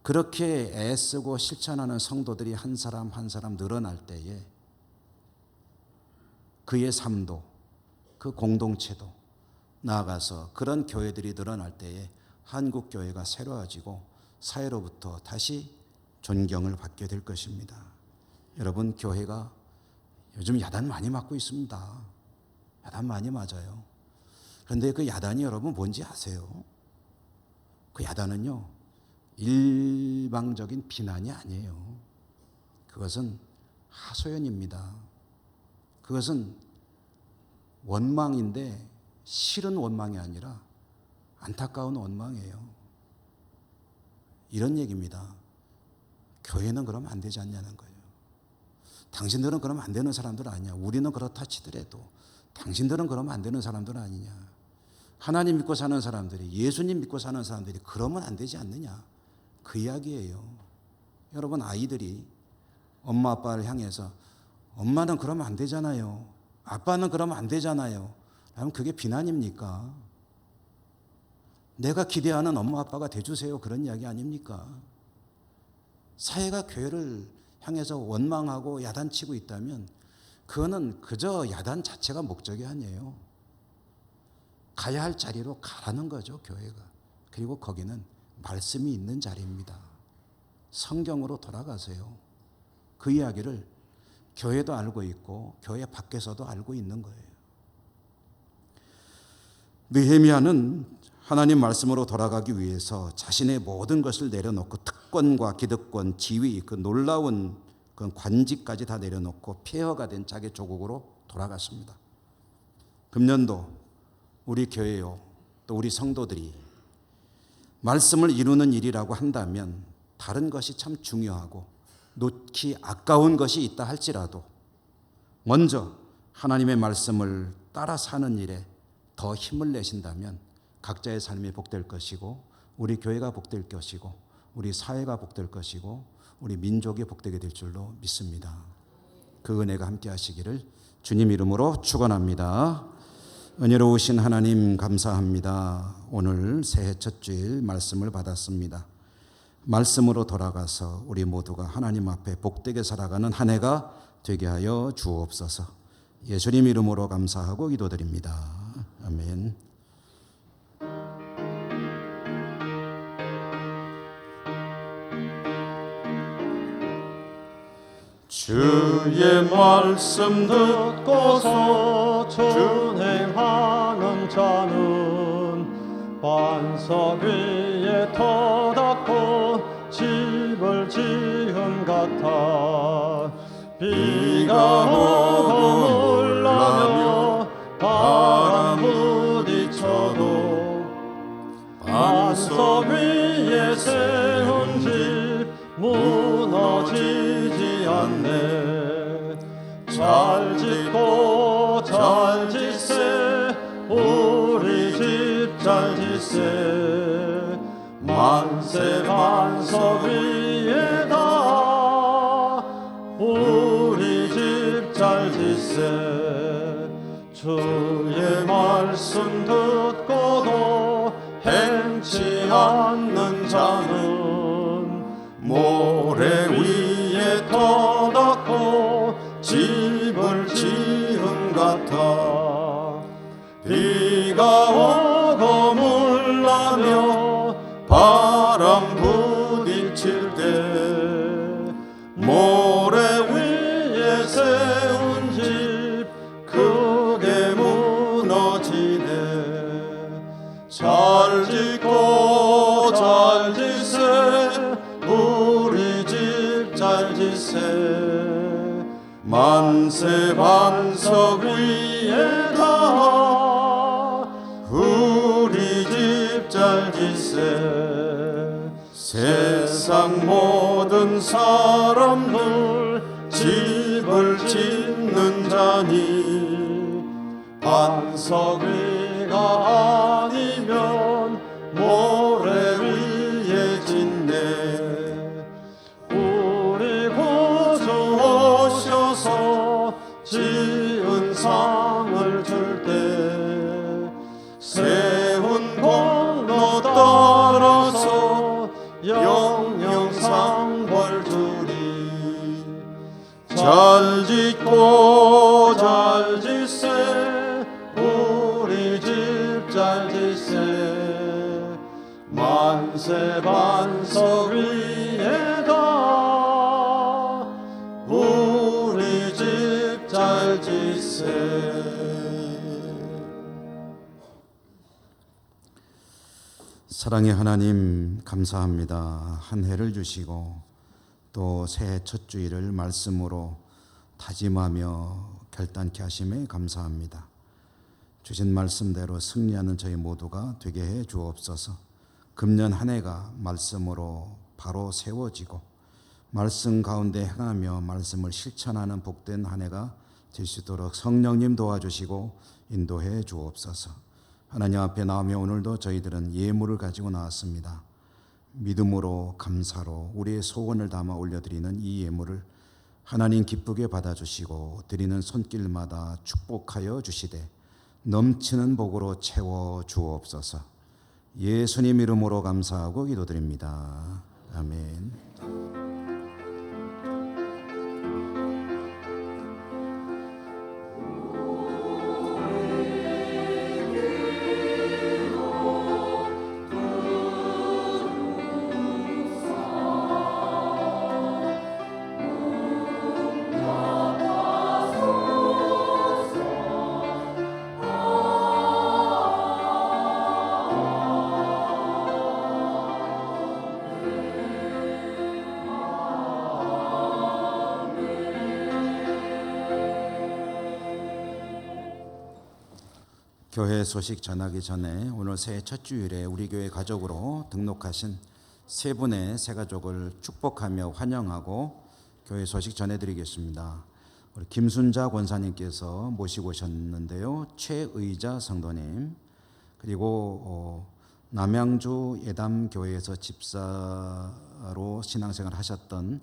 그렇게 애쓰고 실천하는 성도들이 한 사람 한 사람 늘어날 때에 그의 삶도 그 공동체도 나아가서 그런 교회들이 늘어날 때에 한국 교회가 새로워지고 사회로부터 다시 존경을 받게 될 것입니다. 여러분, 교회가 요즘 야단 많이 맞고 있습니다. 야단 많이 맞아요. 그런데 그 야단이 여러분 뭔지 아세요? 그 야단은요 일방적인 비난이 아니에요. 그것은 하소연입니다. 그것은 원망인데 싫은 원망이 아니라 안타까운 원망이에요. 이런 얘기입니다. 교회는 그러면 안 되지 않냐는 거예요. 당신들은 그러면 안 되는 사람들 아니냐. 우리는 그렇다 치더라도 당신들은 그러면 안 되는 사람들 아니냐. 하나님 믿고 사는 사람들이, 예수님 믿고 사는 사람들이 그러면 안 되지 않느냐. 그 이야기예요. 여러분, 아이들이 엄마 아빠를 향해서 엄마는 그러면 안 되잖아요. 아빠는 그러면 안 되잖아요. 그럼 그게 비난입니까? 내가 기대하는 엄마 아빠가 돼주세요. 그런 이야기 아닙니까? 사회가 교회를 향해서 원망하고 야단치고 있다면 그거는 그저 야단 자체가 목적이 아니에요. 가야 할 자리로 가라는 거죠, 교회가. 그리고 거기는 말씀이 있는 자리입니다. 성경으로 돌아가세요. 그 이야기를 교회도 알고 있고 교회 밖에서도 알고 있는 거예요. 느헤미야는 하나님 말씀으로 돌아가기 위해서 자신의 모든 것을 내려놓고 특권과 기득권, 지위, 그 놀라운 그 관직까지 다 내려놓고 폐허가 된 자기 조국으로 돌아갔습니다. 금년도 우리 교회요, 또 우리 성도들이 말씀을 이루는 일이라고 한다면 다른 것이 참 중요하고 놓기 아까운 것이 있다 할지라도 먼저 하나님의 말씀을 따라 사는 일에 더 힘을 내신다면 각자의 삶이 복될 것이고 우리 교회가 복될 것이고 우리 사회가 복될 것이고 우리 민족이 복되게 될 줄로 믿습니다. 그 은혜가 함께 하시기를 주님 이름으로 축원합니다. 은혜로우신 하나님 감사합니다. 오늘 새해 첫 주일 말씀을 받았습니다. 말씀으로 돌아가서 우리 모두가 하나님 앞에 복되게 살아가는 한 해가 되게 하여 주옵소서. 예수님 이름으로 감사하고 기도드립니다. 아멘. 주의 말씀 듣고서 준행하는 자는 반석 위에 터닫고 집을 지은 같아. 비가 오고 물나며 바람 부딪혀도 반석 위에 세운 집 무너지지 않네. 잘 짓고 잘 짓세 우리 집 잘 짓세. 만세 반석 위에다 우리 집 잘 짓세. 주의 말씀 듣고도 행치 않는 자는 모래 위에 터닫고 집을 지은 같아. 비가 오고 물나며 바람 부딪힐 때 모래 위에 세운 집 크게 무너지네. 잘 짓고 잘 짓세 우리 집 잘 짓세. 만세 반석 위에다 우리 집 잘 짓세. 세상 모든 사람들 집을 짓는 자니 반석 위가 아니면 모래 위에 짓네. 우리 구주 오셔서 지은 상을 줄 때 세운 공로 따라서 영영상 벌 주리. 잘 짓고 잘 짓세 우리 집 잘 짓세. 만세 반석 위에다 우리 집 잘 짓세. 사랑의 하나님 감사합니다. 한 해를 주시고 또 새해 첫 주일을 말씀으로 다짐하며 결단케 하심에 감사합니다. 주신 말씀대로 승리하는 저희 모두가 되게 해 주옵소서. 금년 한 해가 말씀으로 바로 세워지고 말씀 가운데 행하며 말씀을 실천하는 복된 한 해가 될 수 있도록 성령님 도와주시고 인도해 주옵소서. 하나님 앞에 나오며 오늘도 저희들은 예물을 가지고 나왔습니다. 믿음으로 감사로 우리의 소원을 담아 올려드리는 이 예물을 하나님 기쁘게 받아주시고 드리는 손길마다 축복하여 주시되 넘치는 복으로 채워 주옵소서. 예수님 이름으로 감사하고 기도드립니다. 아멘. 교회 소식 전하기 전에 오늘 새해 첫 주일에 우리 교회 가족으로 등록하신 세 분의 새 가족을 축복하며 환영하고 교회 소식 전해드리겠습니다. 우리 김순자 권사님께서 모시고 오셨는데요. 최의자 성도님, 그리고 남양주 예담교회에서 집사로 신앙생활 하셨던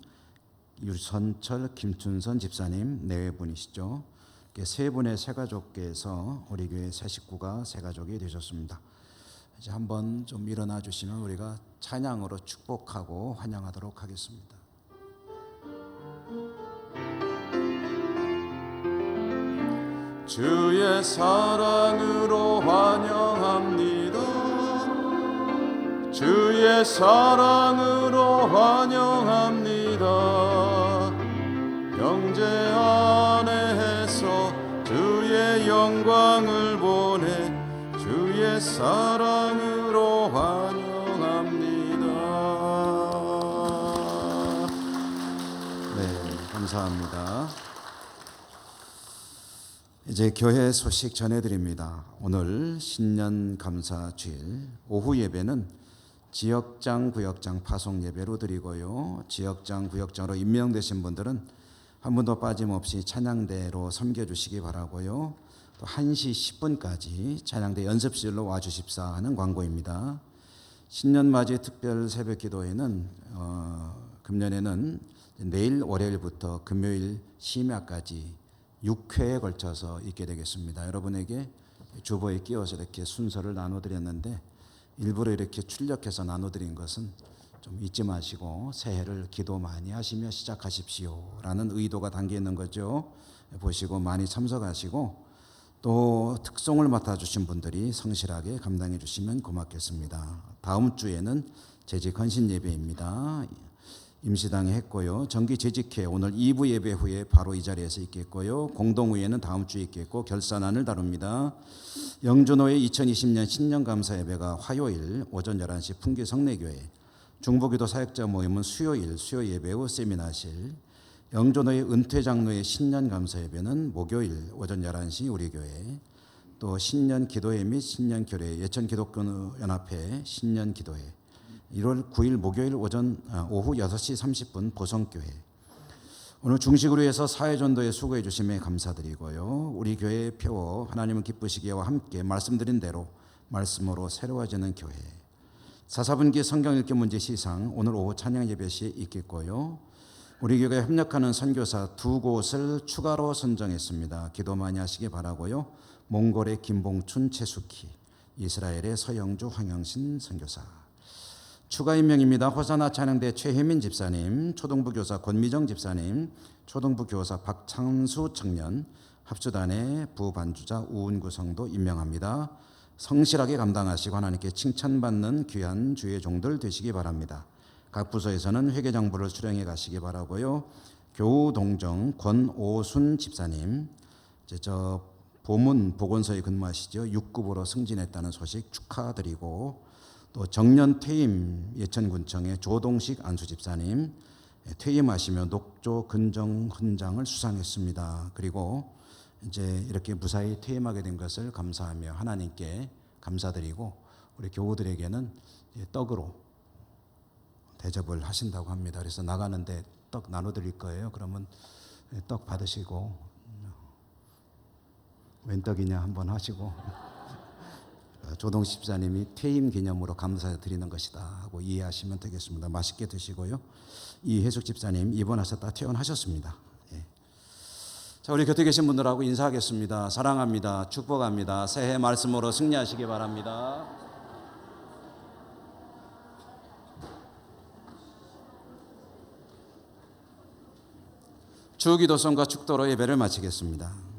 유선철, 김춘선 집사님 네 분이시죠. 세 분의 새가족께서 우리 교회 새 식구가 새가족이 되셨습니다. 이제 한번 좀 일어나 주시면 우리가 찬양으로 축복하고 환영하도록 하겠습니다. 주의 사랑으로 환영합니다. 주의 사랑으로 환영합니다. 영제 안에서 주의 영광을 보내 주의 사랑으로 환영합니다. 네, 감사합니다. 이제 교회 소식 전해드립니다. 오늘 신년 감사 주일 오후 예배는 지역장, 구역장 파송 예배로 드리고요. 지역장, 구역장으로 임명되신 분들은 한 분도 빠짐없이 찬양대로 섬겨주시기 바라고요. 또 1시 10분까지 찬양대 연습실로 와주십사 하는 광고입니다. 신년맞이 특별 새벽 기도회는 금년에는 내일 월요일부터 금요일 심야까지 6회에 걸쳐서 있게 되겠습니다. 여러분에게 주보에 끼워서 이렇게 순서를 나눠드렸는데 일부러 이렇게 출력해서 나눠드린 것은 좀 잊지 마시고 새해를 기도 많이 하시며 시작하십시오라는 의도가 담겨 있는 거죠. 보시고 많이 참석하시고 또 특송을 맡아주신 분들이 성실하게 감당해 주시면 고맙겠습니다. 다음 주에는 재직 헌신 예배입니다. 임시당에 했고요. 정기 재직회 오늘 2부 예배 후에 바로 이 자리에서 있겠고요. 공동의회는 다음 주에 있겠고 결산안을 다룹니다. 영주노회 2020년 신년감사 예배가 화요일 오전 11시 풍기 성내교회, 중보기도 사역자 모임은 수요일 수요 예배 후 세미나실, 영주노회 은퇴장로의 신년감사 예배는 목요일 오전 11시 우리 교회, 또 신년기도회 및 신년교례 예천기독교연합회 신년기도회 1월 9일 목요일 오후 6시 30분 보성교회. 오늘 중식으로 해서 사회전도에 수고해 주심에 감사드리고요. 우리 교회의 표어 하나님을 기쁘시기와 함께 말씀드린 대로 말씀으로 새로워지는 교회. 사사분기 성경 읽기 문제 시상 오늘 오후 찬양 예배 시에 있겠고요. 우리 교회에 협력하는 선교사 2곳을 추가로 선정했습니다. 기도 많이 하시기 바라고요. 몽골의 김봉춘, 최숙희, 이스라엘의 서영주, 황영신 선교사. 추가 임명입니다. 호사나 찬양대 최혜민 집사님, 초등부 교사 권미정 집사님, 초등부 교사 박창수 청년, 합주단의 부반주자 우은구 성도 임명합니다. 성실하게 감당하시고 하나님께 칭찬받는 귀한 주의 종들 되시기 바랍니다. 각 부서에서는 회계장부를 수령해 가시기 바라고요. 교우동정 권오순 집사님, 저 보문 보건소에 근무하시죠. 6급으로 승진했다는 소식 축하드리고, 또 정년 퇴임 예천군청의 조동식 안수집사님 퇴임하시며 녹조 근정 훈장을 수상했습니다. 그리고 이제 이렇게 무사히 퇴임하게 된 것을 감사하며 하나님께 감사드리고 우리 교우들에게는 떡으로 대접을 하신다고 합니다. 그래서 나가는데 떡 나눠드릴 거예요. 그러면 떡 받으시고 웬 떡이냐 한번 하시고 조동식 집사님이 퇴임 기념으로 감사드리는 것이다 하고 이해하시면 되겠습니다. 맛있게 드시고요. 이혜숙 집사님 입원하셨다 퇴원하셨습니다. 예. 자, 우리 곁에 계신 분들하고 인사하겠습니다. 사랑합니다. 축복합니다. 새해 말씀으로 승리하시기 바랍니다. 주기도성과 축도로 예배를 마치겠습니다.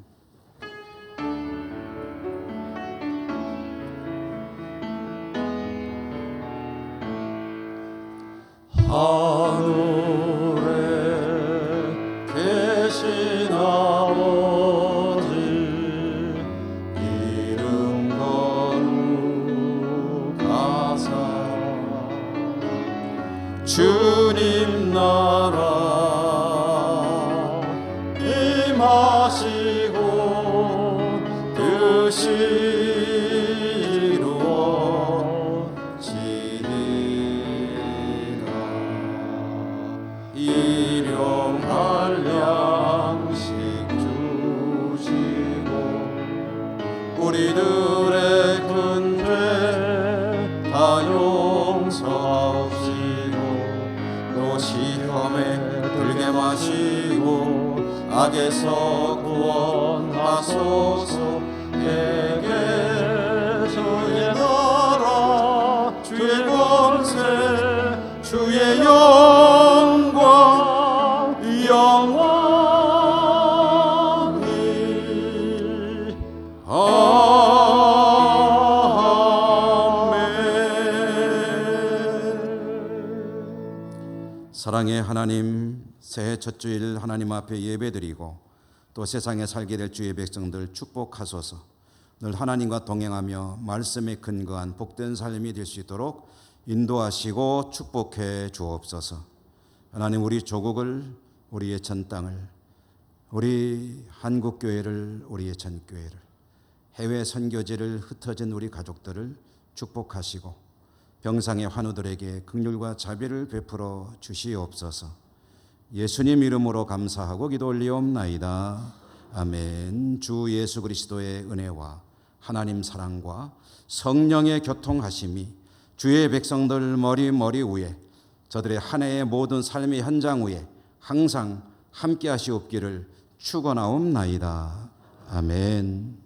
하늘에 계신 아버지 이름 거룩하사 주님 나라 임하시고 뜻이 일용할 양식 주시고 우리들의 큰 죄 다 다 용서하옵시고 또 시험에 들게 마시고 악에서 구원하소서. 에게 주의 나라 주의 권세 주의 영광 영원히 아멘. 사랑의 하나님, 새해 첫 주일 하나님 앞에 예배드리고 또 세상에 살게 될 주의 백성들 축복하소서. 늘 하나님과 동행하며 말씀에 근거한 복된 삶이 될 수 있도록 인도하시고 축복해 주옵소서. 하나님, 우리 조국을, 우리의 전 땅을, 우리 한국교회를, 우리의 전 교회를, 해외 선교지를 흩어진 우리 가족들을 축복하시고 병상의 환우들에게 긍휼과 자비를 베풀어 주시옵소서. 예수님 이름으로 감사하고 기도 올리옵나이다. 아멘. 주 예수 그리스도의 은혜와 하나님 사랑과 성령의 교통하심이 주의 백성들 머리 위에, 저들의 한 해의 모든 삶의 현장 위에 항상 함께 하시옵기를 축원하옵나이다. 아멘.